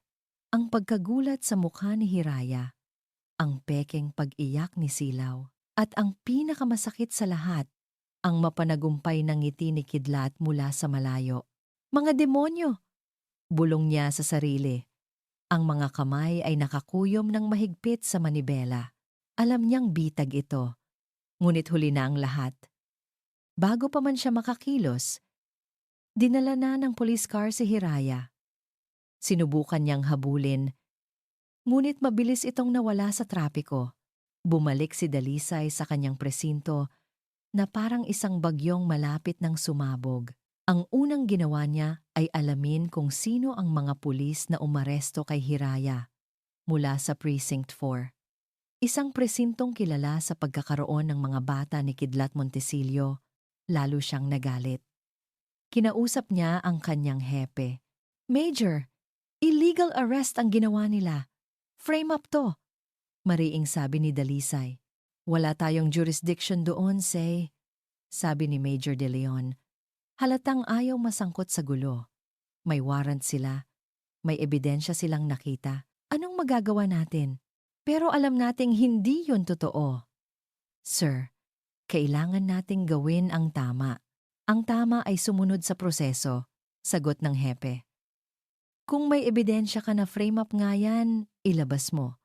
Ang pagkagulat sa mukha ni Hiraya, ang pekeng pag-iyak ni Silaw, at ang pinakamasakit sa lahat, ang mapanagumpay ng ngiti ni Kidlat mula sa malayo. Mga demonyo! Bulong niya sa sarili. Ang mga kamay ay nakakuyom ng mahigpit sa manibela. Alam niyang bitag ito, ngunit huli na ang lahat. Bago pa man siya makakilos, dinala na ng police car si Hiraya. Sinubukan niyang habulin, ngunit mabilis itong nawala sa trapiko. Bumalik si Dalisay sa kanyang presinto na parang isang bagyong malapit ng sumabog. Ang unang ginawa niya ay alamin kung sino ang mga pulis na umaresto kay Hiraya mula sa Precinct 4. Isang presintong kilala sa pagkakaroon ng mga bata ni Kidlat Montesillo, lalo siyang nagalit. Kinausap niya ang kanyang hepe. Major, illegal arrest ang ginawa nila. Frame up to. Mariing sabi ni Dalisay. Wala tayong jurisdiction doon, say. Sabi ni Major De Leon. Halatang ayaw masangkot sa gulo. May warrant sila. May ebidensya silang nakita. Anong magagawa natin? Pero alam nating hindi yun totoo. Sir, kailangan nating gawin ang tama. Ang tama ay sumunod sa proseso, sagot ng hepe. Kung may ebidensya ka na frame up nga yan, ilabas mo.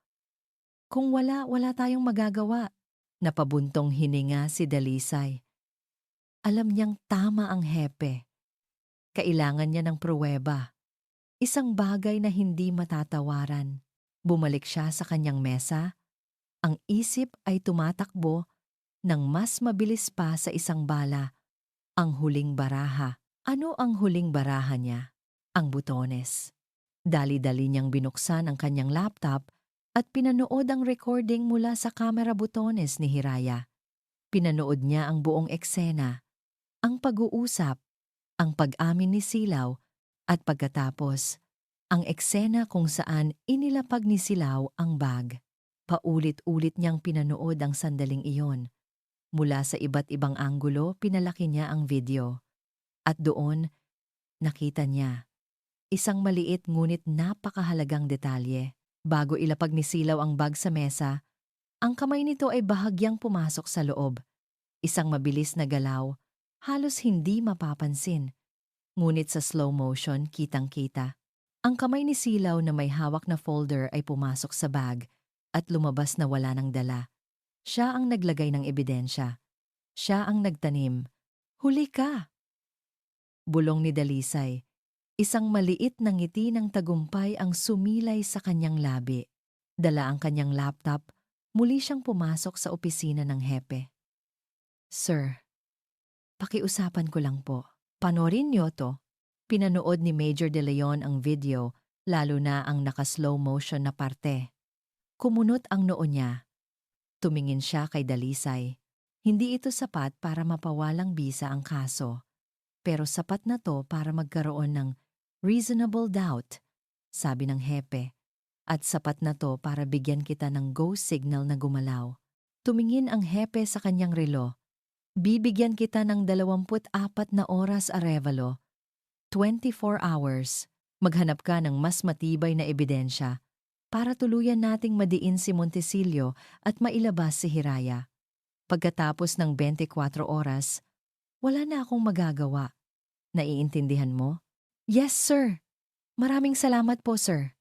Kung wala tayong magagawa. Napabuntong hininga si Dalisay. Alam niyang tama ang hepe. Kailangan niya ng pruweba. Isang bagay na hindi matatawaran. Bumalik siya sa kanyang mesa. Ang isip ay tumatakbo ng mas mabilis pa sa isang bala. Ang huling baraha. Ano ang huling baraha niya? Ang butones. Dali-dali niyang binuksan ang kanyang laptop at pinanood ang recording mula sa kamera butones ni Hiraya. Pinanood niya ang buong eksena, ang pag-uusap, ang pag-amin ni Silaw, at pagkatapos, ang eksena kung saan inilapag ni Silaw ang bag. Paulit-ulit niyang pinanood ang sandaling iyon. Mula sa iba't ibang anggulo, pinalaki niya ang video. At doon, nakita niya isang maliit ngunit napakahalagang detalye. Bago ilapag ni Silaw ang bag sa mesa, ang kamay nito ay bahagyang pumasok sa loob. Isang mabilis na galaw, halos hindi mapapansin. Ngunit sa slow motion, kitang-kita. Ang kamay ni Silaw na may hawak na folder ay pumasok sa bag at lumabas na wala ng dala. Siya ang naglagay ng ebidensya. Siya ang nagtanim. Huli ka! Bulong ni Dalisay. Isang maliit na ngiti ng tagumpay ang sumilay sa kanyang labi. Dala ang kanyang laptop, muli siyang pumasok sa opisina ng hepe. Sir, pakiusapan ko lang po. Panorin niyo to. Pinanood ni Major De Leon ang video, lalo na ang naka-slow motion na parte. Kumunot ang noo niya. Tumingin siya kay Dalisay. Hindi ito sapat para mapawalang bisa ang kaso. Pero sapat na to para magkaroon ng reasonable doubt, sabi ng hepe. At sapat na to para bigyan kita ng go signal na gumalaw. Tumingin ang hepe sa kanyang relo. Bibigyan kita ng 24 na oras, Arevalo. 24 hours. Maghanap ka ng mas matibay na ebidensya para tuluyan nating madiin si Montesilio at mailabas si Hiraya. Pagkatapos ng 24 oras, wala na akong magagawa. Naiintindihan mo? Yes, sir. Maraming salamat po, sir.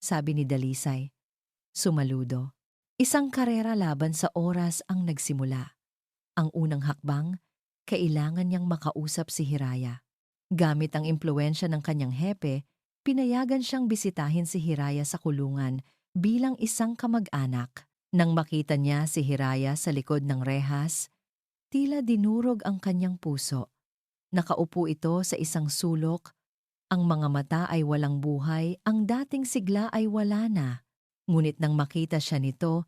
Sabi ni Dalisay. Sumaludo. Isang karera laban sa oras ang nagsimula. Ang unang hakbang, kailangan niyang makausap si Hiraya. Gamit ang impluwensya ng kanyang hepe, pinayagan siyang bisitahin si Hiraya sa kulungan bilang isang kamag-anak. Nang makita niya si Hiraya sa likod ng rehas, tila dinurog ang kanyang puso. Nakaupo ito sa isang sulok, ang mga mata ay walang buhay, ang dating sigla ay wala na. Ngunit nang makita siya nito,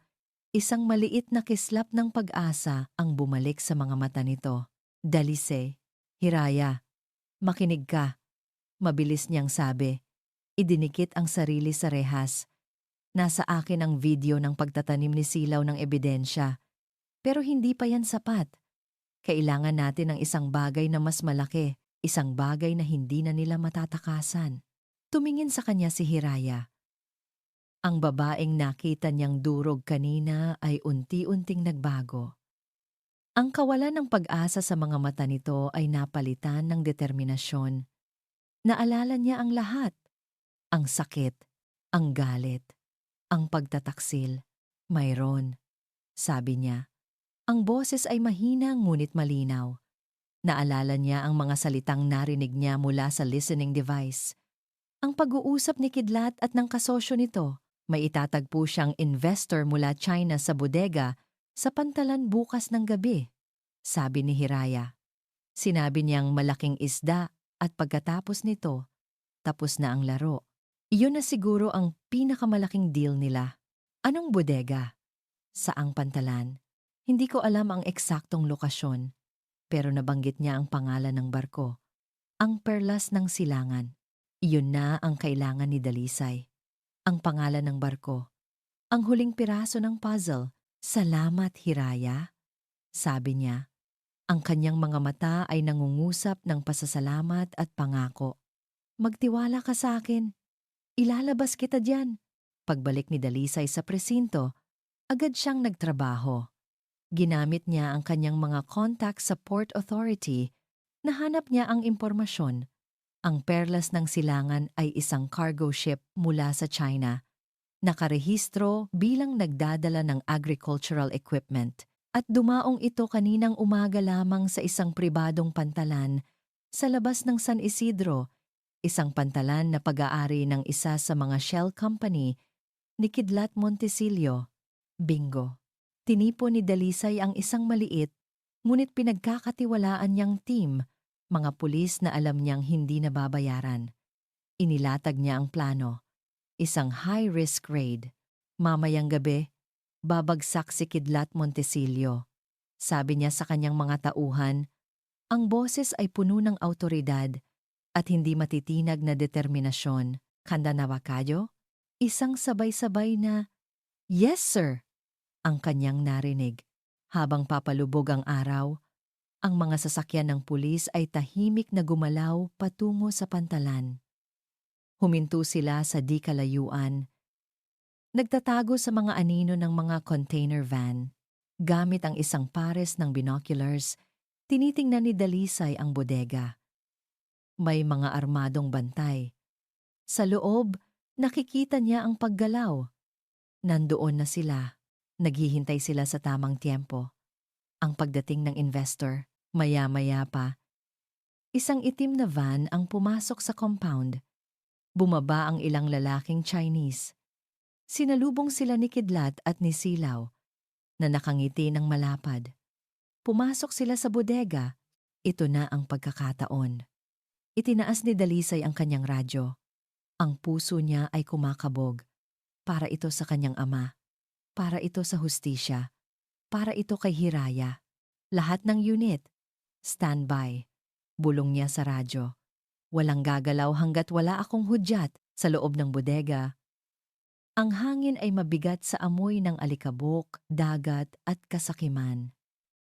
isang maliit na kislap ng pag-asa ang bumalik sa mga mata nito. Dalisay, Hiraya, makinig ka. Mabilis niyang sabi. Idinikit ang sarili sa rehas. Nasa akin ang video ng pagtatanim ni Silaw ng ebidensya. Pero hindi pa yan sapat. Kailangan natin ng isang bagay na mas malaki, isang bagay na hindi na nila matatakasan. Tumingin sa kanya si Hiraya. Ang babaeng nakita niyang durog kanina ay unti-unting nagbago. Ang kawalan ng pag-asa sa mga mata nito ay napalitan ng determinasyon. Naalala niya ang lahat. Ang sakit, ang galit, ang pagtataksil. Mayroon, sabi niya. Ang boses ay mahina ngunit malinaw. Naalala niya ang mga salitang narinig niya mula sa listening device. Ang pag-uusap ni Kidlat at ng kasosyo nito, may itatagpo siyang investor mula China sa bodega sa pantalan bukas ng gabi, sabi ni Hiraya. Sinabi niyang malaking isda at pagkatapos nito, tapos na ang laro. Iyon na siguro ang pinakamalaking deal nila. Anong bodega? Saang pantalan? Hindi ko alam ang eksaktong lokasyon, pero nabanggit niya ang pangalan ng barko. Ang Perlas ng Silangan. Iyon na ang kailangan ni Dalisay. Ang pangalan ng barko. Ang huling piraso ng puzzle. Salamat, Hiraya, sabi niya. Ang kanyang mga mata ay nangungusap ng pasasalamat at pangako. Magtiwala ka sa akin. Ilalabas kita diyan. Pagbalik ni Dalisay sa presinto, agad siyang nagtrabaho. Ginamit niya ang kanyang mga contact sa Port Authority. Nahanap niya ang impormasyon. Ang Perlas ng Silangan ay isang cargo ship mula sa China. Nakarehistro bilang nagdadala ng agricultural equipment. At dumaong ito kaninang umaga lamang sa isang pribadong pantalan sa labas ng San Isidro, isang pantalan na pag-aari ng isa sa mga shell company ni Kidlat Montesilio. Bingo. Tinipo ni Dalisay ang isang maliit, ngunit pinagkakatiwalaan niyang team, mga pulis na alam niyang hindi nababayaran. Inilatag niya ang plano. Isang high-risk raid. Mamayang gabi, babagsak si Kidlat Montesilio. Sabi niya sa kanyang mga tauhan, ang boses ay puno ng awtoridad at hindi matitinag na determinasyon. Handa na ba kayo? Isang sabay-sabay na, "Yes, sir," ang kanyang narinig. Habang papalubog ang araw, ang mga sasakyan ng pulis ay tahimik na gumalaw patungo sa pantalan. Huminto sila sa di kalayuan. Nagtatago sa mga anino ng mga container van. Gamit ang isang pares ng binoculars, tinitingnan ni Dalisay ang bodega. May mga armadong bantay. Sa loob, nakikita niya ang paggalaw. Nandoon na sila. Naghihintay sila sa tamang tiempo. Ang pagdating ng investor, maya-maya pa. Isang itim na van ang pumasok sa compound. Bumaba ang ilang lalaking Chinese. Sinalubong sila ni Kidlat at ni Silaw, na nakangiti ng malapad. Pumasok sila sa bodega. Ito na ang pagkakataon. Itinaas ni Dalisay ang kanyang radyo. Ang puso niya ay kumakabog. Para ito sa kanyang ama. Para ito sa hustisya. Para ito kay Hiraya. Lahat ng unit. Standby. Bulong niya sa radyo. Walang gagalaw hanggat wala akong hudyat sa loob ng bodega. Ang hangin ay mabigat sa amoy ng alikabok, dagat at kasakiman.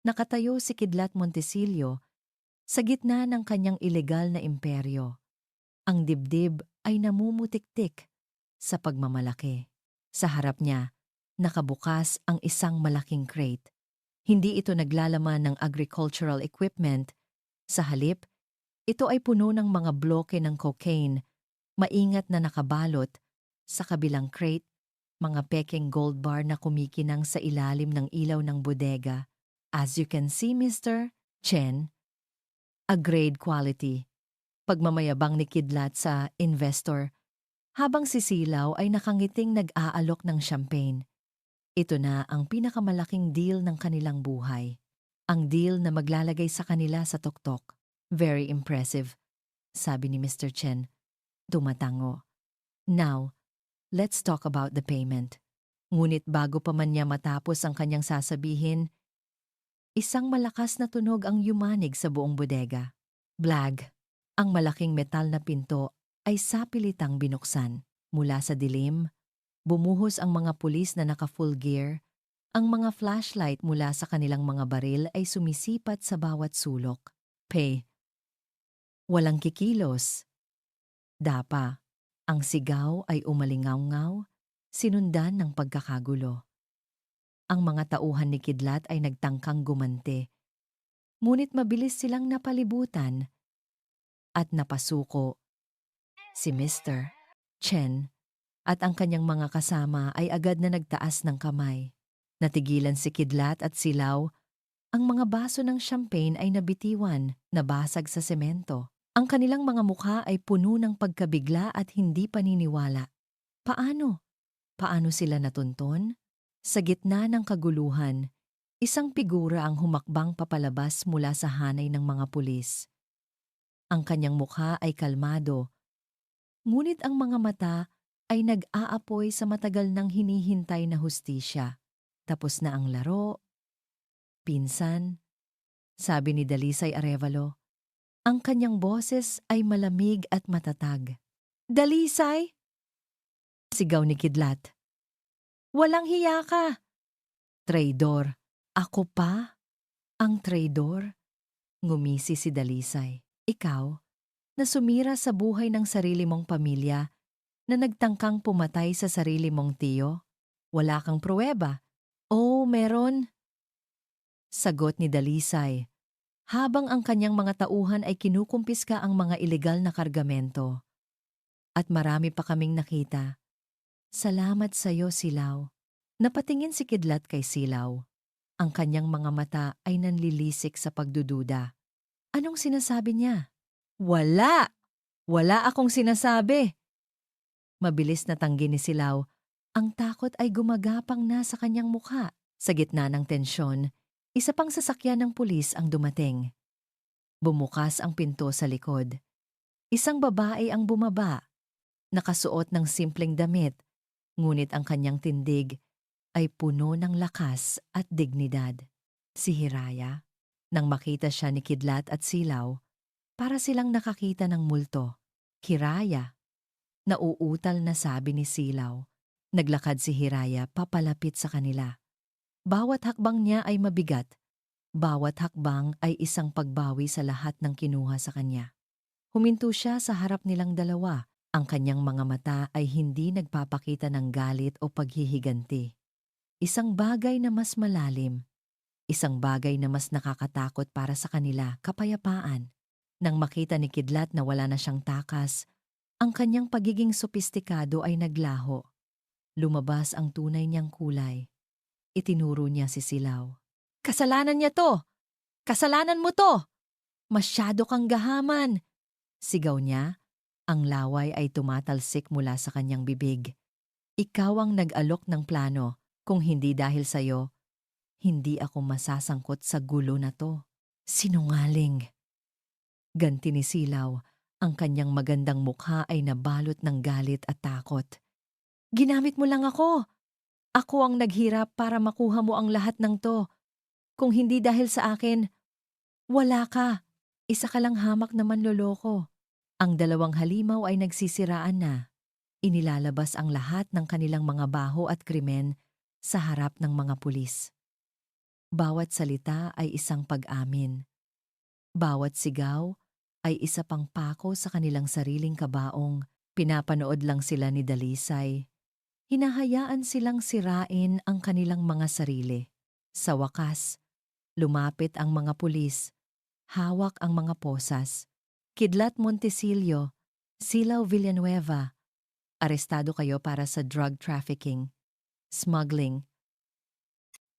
Nakatayo si Kidlat Montesillo sa gitna ng kanyang ilegal na imperyo. Ang dibdib ay namumutiktik sa pagmamalaki. Sa harap niya, nakabukas ang isang malaking crate. Hindi ito naglalaman ng agricultural equipment. Sa halip, ito ay puno ng mga bloke ng cocaine, maingat na nakabalot. Sa kabilang crate, mga peking gold bar na kumikinang sa ilalim ng ilaw ng bodega. As you can see, Mr. Chen, a grade quality. Pagmamayabang ni Kidlat sa investor, habang si Silaw ay nakangiting nag-aalok ng champagne. Ito na ang pinakamalaking deal ng kanilang buhay. Ang deal na maglalagay sa kanila sa tuktok. Very impressive, sabi ni Mr. Chen. Tumatango. Now, let's talk about the payment. Ngunit bago pa man niya matapos ang kanyang sasabihin, isang malakas na tunog ang yumanig sa buong bodega. Blag. Ang malaking metal na pinto ay sapilitang binuksan. Mula sa dilim, bumuhos ang mga pulis na naka-full gear. Ang mga flashlight mula sa kanilang mga baril ay sumisipat sa bawat sulok. Pay. Walang kikilos. Dapa. Ang sigaw ay umalingaw-ngaw, sinundan ng pagkakagulo. Ang mga tauhan ni Kidlat ay nagtangkang gumante. Ngunit mabilis silang napalibutan at napasuko. Si Mr. Chen at ang kanyang mga kasama ay agad na nagtaas ng kamay. Natigilan si Kidlat at Silaw. Ang mga baso ng champagne ay nabitiwan, nabasag sa semento. Ang kanilang mga mukha ay puno ng pagkabigla at hindi paniniwala. Paano? Paano sila natunton? Sa gitna ng kaguluhan, isang figura ang humakbang papalabas mula sa hanay ng mga pulis. Ang kanyang mukha ay kalmado, ngunit ang mga mata ay nag-aapoy sa matagal nang hinihintay na hustisya. Tapos na ang laro. Pinsan, sabi ni Dalisay Arevalo. Ang kanyang boses ay malamig at matatag. Dalisay! Sigaw ni Kidlat. Walang hiya ka! Traidor. Ako pa? Ang traidor? Ngumisi si Dalisay. Ikaw, na sumira sa buhay ng sarili mong pamilya, na nagtangkang pumatay sa sarili mong tiyo? Wala kang pruweba? Oo, meron. Sagot ni Dalisay, habang ang kanyang mga tauhan ay kinukumpiska ang mga ilegal na kargamento. At marami pa kaming nakita. Salamat sa iyo, Silaw. Napatingin si Kidlat kay Silaw. Ang kanyang mga mata ay nanlilisik sa pagdududa. Anong sinasabi niya? Wala! Wala akong sinasabi! Mabilis na tanggi ni Silaw. Ang takot ay gumagapang na sa kanyang mukha. Sa gitna ng tensyon, isa pang sasakyan ng pulis ang dumating. Bumukas ang pinto sa likod. Isang babae ang bumaba. Nakasuot ng simpleng damit, ngunit ang kanyang tindig ay puno ng lakas at dignidad. Si Hiraya. Nang makita siya ni Kidlat at Silaw, para silang nakakita ng multo. Hiraya. Nauutal na sabi ni Silaw. Naglakad si Hiraya papalapit sa kanila. Bawat hakbang niya ay mabigat. Bawat hakbang ay isang pagbawi sa lahat ng kinuha sa kanya. Huminto siya sa harap nilang dalawa. Ang kanyang mga mata ay hindi nagpapakita ng galit o paghihiganti. Isang bagay na mas malalim. Isang bagay na mas nakakatakot para sa kanila, kapayapaan. Nang makita ni Kidlat na wala na siyang takas, ang kanyang pagiging sopistikado ay naglaho. Lumabas ang tunay niyang kulay. Itinuro niya si Silaw. Kasalanan niya to! Kasalanan mo to! Masyado kang gahaman! Sigaw niya. Ang laway ay tumatalsik mula sa kanyang bibig. Ikaw ang nag-alok ng plano. Kung hindi dahil sa'yo, hindi ako masasangkot sa gulo na to. Sinungaling! Ganti ni Silaw. Ang kanyang magandang mukha ay nabalot ng galit at takot. Ginamit mo lang ako! Ako ang naghirap para makuha mo ang lahat ng to. Kung hindi dahil sa akin, wala ka. Isa ka lang hamak na manloloko. Ang dalawang halimaw ay nagsisiraan na. Inilalabas ang lahat ng kanilang mga baho at krimen sa harap ng mga pulis. Bawat salita ay isang pag-amin. Bawat sigaw ay isa pang pako sa kanilang sariling kabaong. Pinapanood lang sila ni Dalisay. Hinahayaan silang sirain ang kanilang mga sarili. Sa wakas, lumapit ang mga pulis. Hawak ang mga posas. Kidlat Montesillo, Silao Villanueva, arestado kayo para sa drug trafficking, smuggling.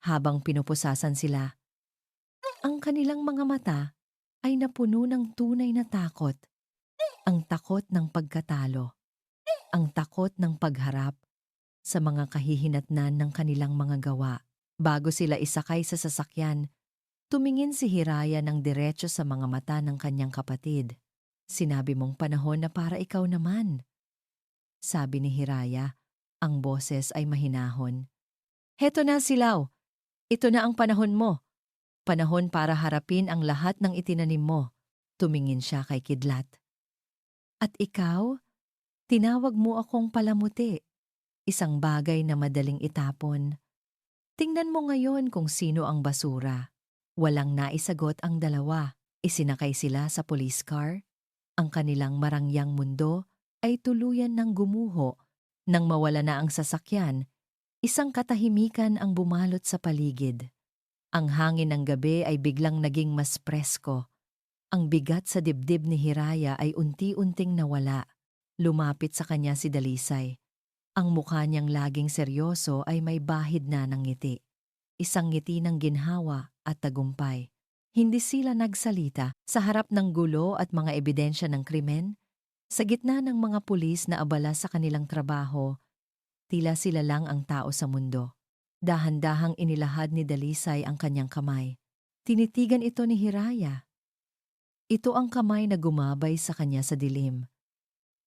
Habang pinupusasan sila, ang kanilang mga mata ay napuno ng tunay na takot. Ang takot ng pagkatalo, ang takot ng pagharap sa mga kahihinatnan ng kanilang mga gawa. Bago sila isakay sa sasakyan, tumingin si Hiraya ng diretso sa mga mata ng kanyang kapatid. Sinabi mong panahon na para ikaw naman. Sabi ni Hiraya, ang boses ay mahinahon. Heto na, Silao. Ito na ang panahon mo. Panahon para harapin ang lahat ng itinanim mo. Tumingin siya kay Kidlat. At ikaw, tinawag mo akong palamuti. Isang bagay na madaling itapon. Tingnan mo ngayon kung sino ang basura. Walang naisagot ang dalawa. Isinakay sila sa police car. Ang kanilang marangyang mundo ay tuluyan ng gumuho. Nang mawala na ang sasakyan, isang katahimikan ang bumalot sa paligid. Ang hangin ng gabi ay biglang naging mas presko. Ang bigat sa dibdib ni Hiraya ay unti-unting nawala. Lumapit sa kanya si Dalisay. Ang mukha niyang laging seryoso ay may bahid na ng ngiti. Isang ngiti ng ginhawa at tagumpay. Hindi sila nagsalita sa harap ng gulo at mga ebidensya ng krimen. Sa gitna ng mga pulis na abala sa kanilang trabaho, tila sila lang ang tao sa mundo. Dahan-dahang inilahad ni Dalisay ang kanyang kamay. Tinitigan ito ni Hiraya. Ito ang kamay na gumabay sa kanya sa dilim.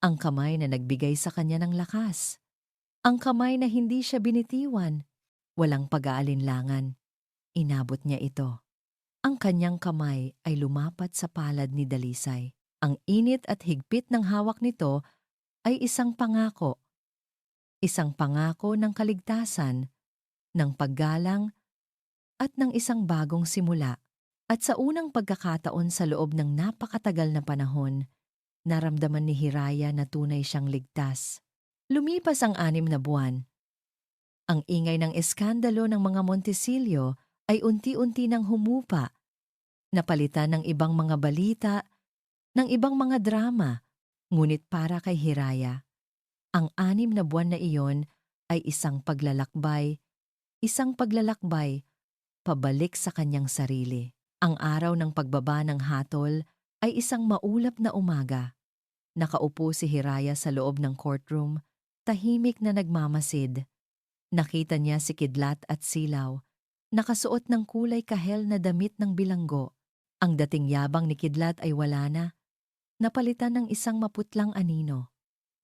Ang kamay na nagbigay sa kanya ng lakas. Ang kamay na hindi siya binitiwan. Walang pag-aalinlangan. Inabot niya ito. Ang kanyang kamay ay lumapat sa palad ni Dalisay. Ang init at higpit ng hawak nito ay isang pangako. Isang pangako ng kaligtasan, ng paggalang, at ng isang bagong simula. At sa unang pagkakataon sa loob ng napakatagal na panahon, naramdaman ni Hiraya na tunay siyang ligtas. Lumipas ang 6 na buwan. Ang ingay ng eskandalo ng mga Montesillo ay unti-unti nang humupa. Napalitan ng ibang mga balita, ng ibang mga drama, ngunit para kay Hiraya, ang 6 na buwan na iyon ay isang paglalakbay pabalik sa kanyang sarili. Ang araw ng pagbaba ng hatol ay isang maulap na umaga. Nakaupo si Hiraya sa loob ng courtroom, tahimik na nagmamasid. Nakita niya si Kidlat at Silao, nakasuot ng kulay kahel na damit ng bilanggo. Ang dating yabang ni Kidlat ay wala na, napalitan ng isang maputlang anino.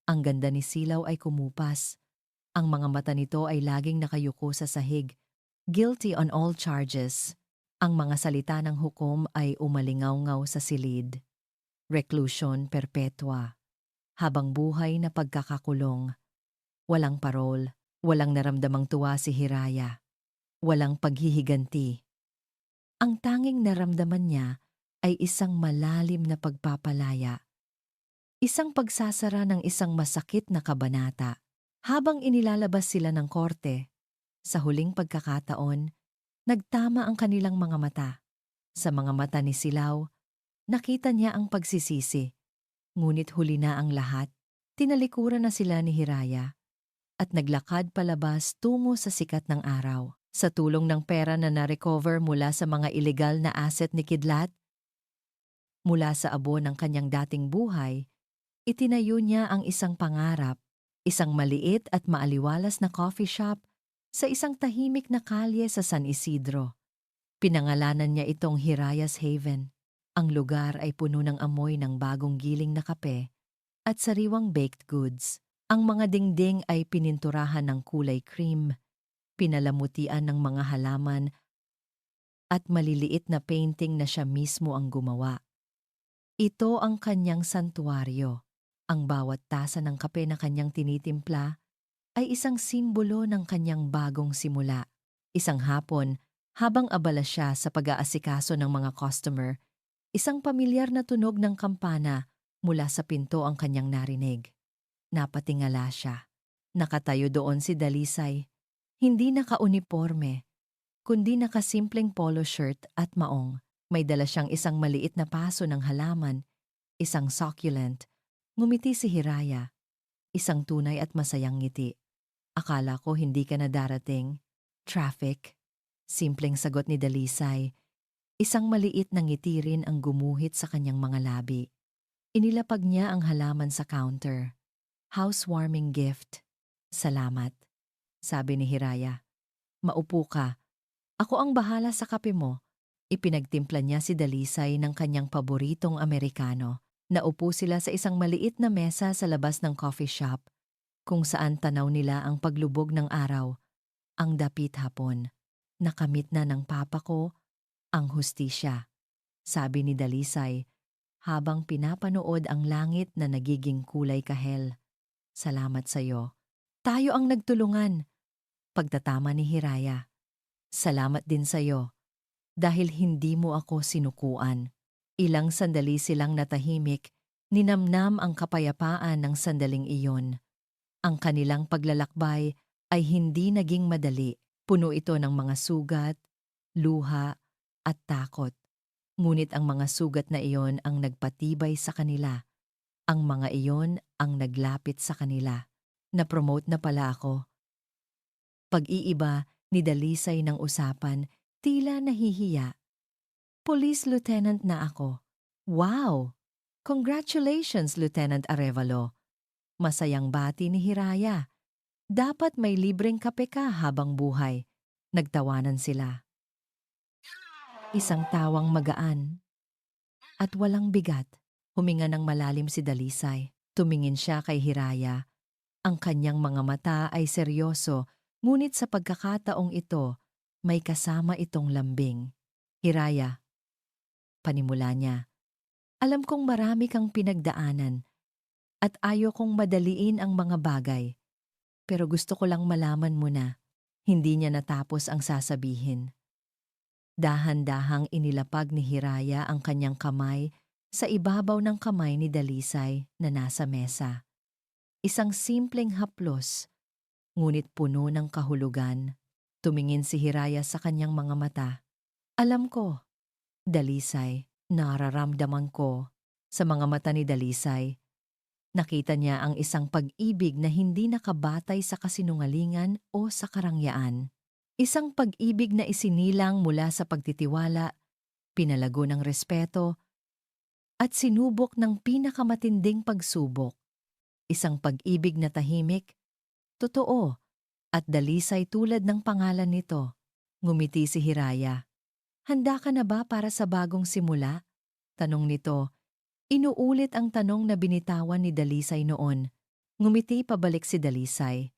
Ang ganda ni Silao ay kumupas. Ang mga mata nito ay laging nakayuko sa sahig. Guilty on all charges. Ang mga salita ng hukom ay umalingaw-ngaw sa silid. Reclusion perpetua. Habang buhay na pagkakakulong. Walang parol, walang naramdamang tuwa si Hiraya. Walang paghihiganti. Ang tanging naramdaman niya ay isang malalim na pagpapalaya. Isang pagsasara ng isang masakit na kabanata. Habang inilalabas sila ng korte, sa huling pagkakataon, nagtama ang kanilang mga mata. Sa mga mata ni Silao, nakita niya ang pagsisisi. Ngunit huli na ang lahat. Tinalikuran na sila ni Hiraya at naglakad palabas tungo sa sikat ng araw. Sa tulong ng pera na na-recover mula sa mga ilegal na asset ni Kidlat, mula sa abo ng kanyang dating buhay, itinayo niya ang isang pangarap, isang maliit at maaliwalas na coffee shop sa isang tahimik na kalye sa San Isidro. Pinangalanan niya itong Hiraya's Haven. Ang lugar ay puno ng amoy ng bagong giling na kape at sariwang baked goods. Ang mga dingding ay pininturahan ng kulay cream, pinalamutian ng mga halaman at maliliit na painting na siya mismo ang gumawa. Ito ang kanyang santuaryo. Ang bawat tasa ng kape na kanyang tinitimpla ay isang simbolo ng kanyang bagong simula. Isang hapon, Habang abala siya sa pag-aasikaso ng mga customer, isang pamilyar na tunog ng kampana mula sa pinto ang kanyang narinig. Napatingala siya. Nakatayo doon si Dalisay. Hindi naka-uniforme, kundi nakasimpleng polo shirt at maong. May dala siyang isang maliit na paso ng halaman, isang succulent. Ngumiti si Hiraya, isang tunay at masayang ngiti. Akala ko hindi ka na darating. Traffic. Simpleng sagot ni Dalisay. Isang maliit na ngiti rin ang gumuhit sa kanyang mga labi. Inilapag niya ang halaman sa counter. Housewarming gift. Salamat, sabi ni Hiraya. Maupo ka. Ako ang bahala sa kape mo. Ipinagtimpla niya si Dalisay ng kanyang paboritong Amerikano. Naupo sila sa isang maliit na mesa sa labas ng coffee shop, kung saan tanaw nila ang paglubog ng araw, ang dapit hapon. Nakamit na ng papa ko ang hustisya, sabi ni Dalisay, habang pinapanood ang langit na nagiging kulay kahel. Salamat sa'yo. Tayo ang nagtulungan. Pagtatama ni Hiraya. Salamat din sa'yo, dahil hindi mo ako sinukuan. Ilang sandali silang natahimik, ninamnam ang kapayapaan ng sandaling iyon. Ang kanilang paglalakbay ay hindi naging madali. Puno ito ng mga sugat, luha, at takot. Ngunit ang mga sugat na iyon ang nagpatibay sa kanila. Ang mga iyon ang naglapit sa kanila. Na-promote na pala ako. Pag-iiba ni Dalisay ng usapan, tila nahihiya. Police Lieutenant na ako. Wow! Congratulations, Lieutenant Arevalo. Masayang bati ni Hiraya. Dapat may libreng kape ka habang buhay. Nagtawanan sila. Isang tawang magaan at walang bigat. Huminga ng malalim si Dalisay. Tumingin siya kay Hiraya. Ang kanyang mga mata ay seryoso, ngunit sa pagkakataong ito, may kasama itong lambing. Hiraya, panimula niya. Alam kong marami kang pinagdaanan at ayaw kong madaliin ang mga bagay. Pero gusto ko lang malaman mo na, hindi niya natapos ang sasabihin. Dahan-dahang inilapag ni Hiraya ang kanyang kamay sa ibabaw ng kamay ni Dalisay na nasa mesa. Isang simpleng haplos, ngunit puno ng kahulugan. Tumingin si Hiraya sa kanyang mga mata. Alam ko, Dalisay, nararamdaman ko. Sa mga mata ni Dalisay, nakita niya ang isang pag-ibig na hindi nakabatay sa kasinungalingan o sa karangyaan. Isang pag-ibig na isinilang mula sa pagtitiwala, pinalago ng respeto, at sinubok ng pinakamatinding pagsubok. Isang pag-ibig na tahimik, totoo, at dalisay tulad ng pangalan nito. Ngumiti si Hiraya. Handa ka na ba para sa bagong simula? Tanong nito. Inuulit ang tanong na binitawan ni Dalisay noon. Ngumiti pabalik si Dalisay.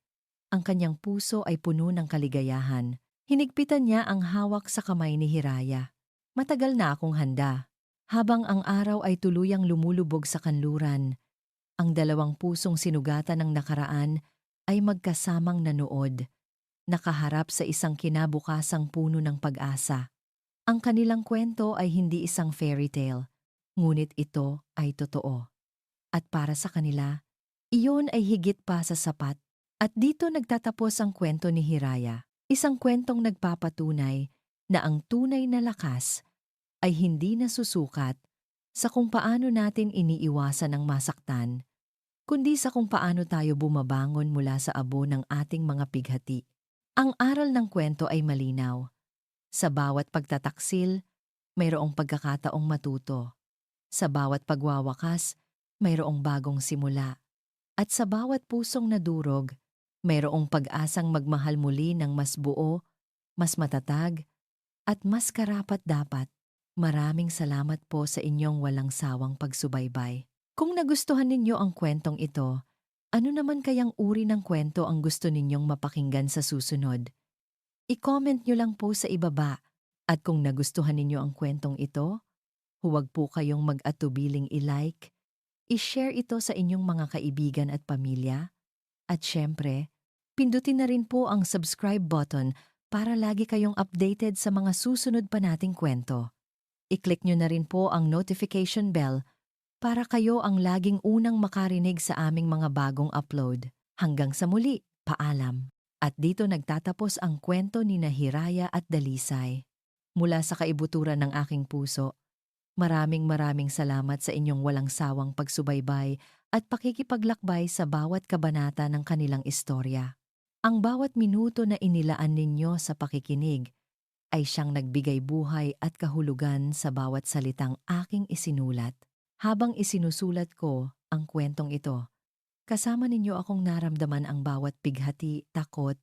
Ang kanyang puso ay puno ng kaligayahan. Hinigpitan niya ang hawak sa kamay ni Hiraya. Matagal na akong handa. Habang ang araw ay tuluyang lumulubog sa kanluran, ang dalawang pusong sinugatan ng nakaraan ay magkasamang nanood, nakaharap sa isang kinabukasang puno ng pag-asa. Ang kanilang kwento ay hindi isang fairy tale, ngunit ito ay totoo. At para sa kanila, iyon ay higit pa sa sapat. At dito nagtatapos ang kwento ni Hiraya, isang kwentong nagpapatunay na ang tunay na lakas ay hindi nasusukat sa kung paano natin iniiwasan ang masaktan, kundi sa kung paano tayo bumabangon mula sa abo ng ating mga pighati. Ang aral ng kwento ay malinaw. Sa bawat pagtataksil, mayroong pagkakataong matuto. Sa bawat pagwawakas, mayroong bagong simula. At sa bawat pusong nadurog, mayroong pag-asang magmahal muli ng mas buo, mas matatag, at mas karapat-dapat. Maraming salamat po sa inyong walang sawang pagsubaybay. Kung nagustuhan ninyo ang kwentong ito, ano naman kayang uri ng kwento ang gusto ninyong mapakinggan sa susunod? I-comment nyo lang po sa ibaba. At kung nagustuhan ninyo ang kwentong ito, huwag po kayong mag-atubiling i-like, i-share ito sa inyong mga kaibigan at pamilya. At syempre, pindutin na rin po ang subscribe button para lagi kayong updated sa mga susunod pa nating kwento. I-click nyo na rin po ang notification bell para kayo ang laging unang makarinig sa aming mga bagong upload. Hanggang sa muli, paalam. At dito nagtatapos ang kwento ni Hiraya at Dalisay. Mula sa kaibuturan ng aking puso, maraming salamat sa inyong walang sawang pagsubaybay at pakikipaglakbay sa bawat kabanata ng kanilang istorya. Ang bawat minuto na inilaan ninyo sa pakikinig ay siyang nagbigay buhay at kahulugan sa bawat salitang aking isinulat. Habang isinusulat ko ang kwentong ito, kasama ninyo akong naramdaman ang bawat bighati, takot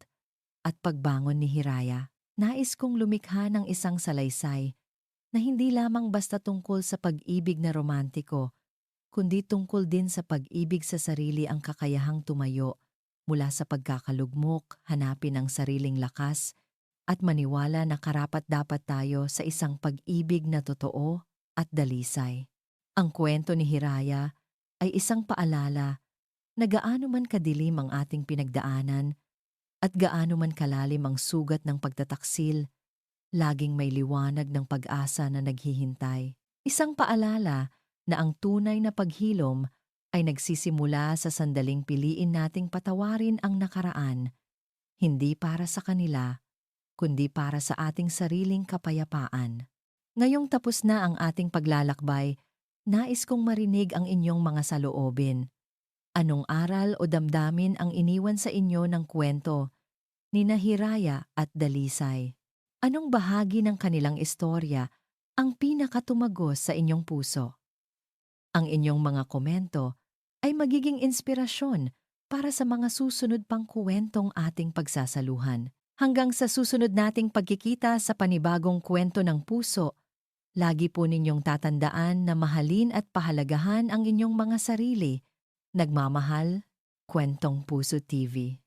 at pagbangon ni Hiraya. Nais kong lumikha ng isang salaysay na hindi lamang basta tungkol sa pag-ibig na romantiko, kundi tungkol din sa pag-ibig sa sarili, ang kakayahang tumayo mula sa pagkakalugmok, hanapin ang sariling lakas at maniwala na karapat-dapat tayo sa isang pag-ibig na totoo at dalisay. Ang kwento ni Hiraya ay isang paalala na gaano man kadilim ang ating pinagdaanan at gaano man kalalim ang sugat ng pagtataksil, laging may liwanag ng pag-asa na naghihintay. Isang paalala na ang tunay na paghilom ay nagsisimula sa sandaling piliin nating patawarin ang nakaraan, hindi para sa kanila, kundi para sa ating sariling kapayapaan. Ngayong tapos na ang ating paglalakbay, nais kong marinig ang inyong mga saloobin. Anong aral o damdamin ang iniwan sa inyo ng kwento ni Hiraya at Dalisay? Anong bahagi ng kanilang istorya ang pinakatumagos sa inyong puso? Ang inyong mga komento ay magiging inspirasyon para sa mga susunod pang kwentong ating pagsasaluhan. Hanggang sa susunod nating pagkikita sa panibagong kwento ng puso, lagi po ninyong tatandaan na mahalin at pahalagahan ang inyong mga sarili. Nagmamahal, Kwentong Puso TV.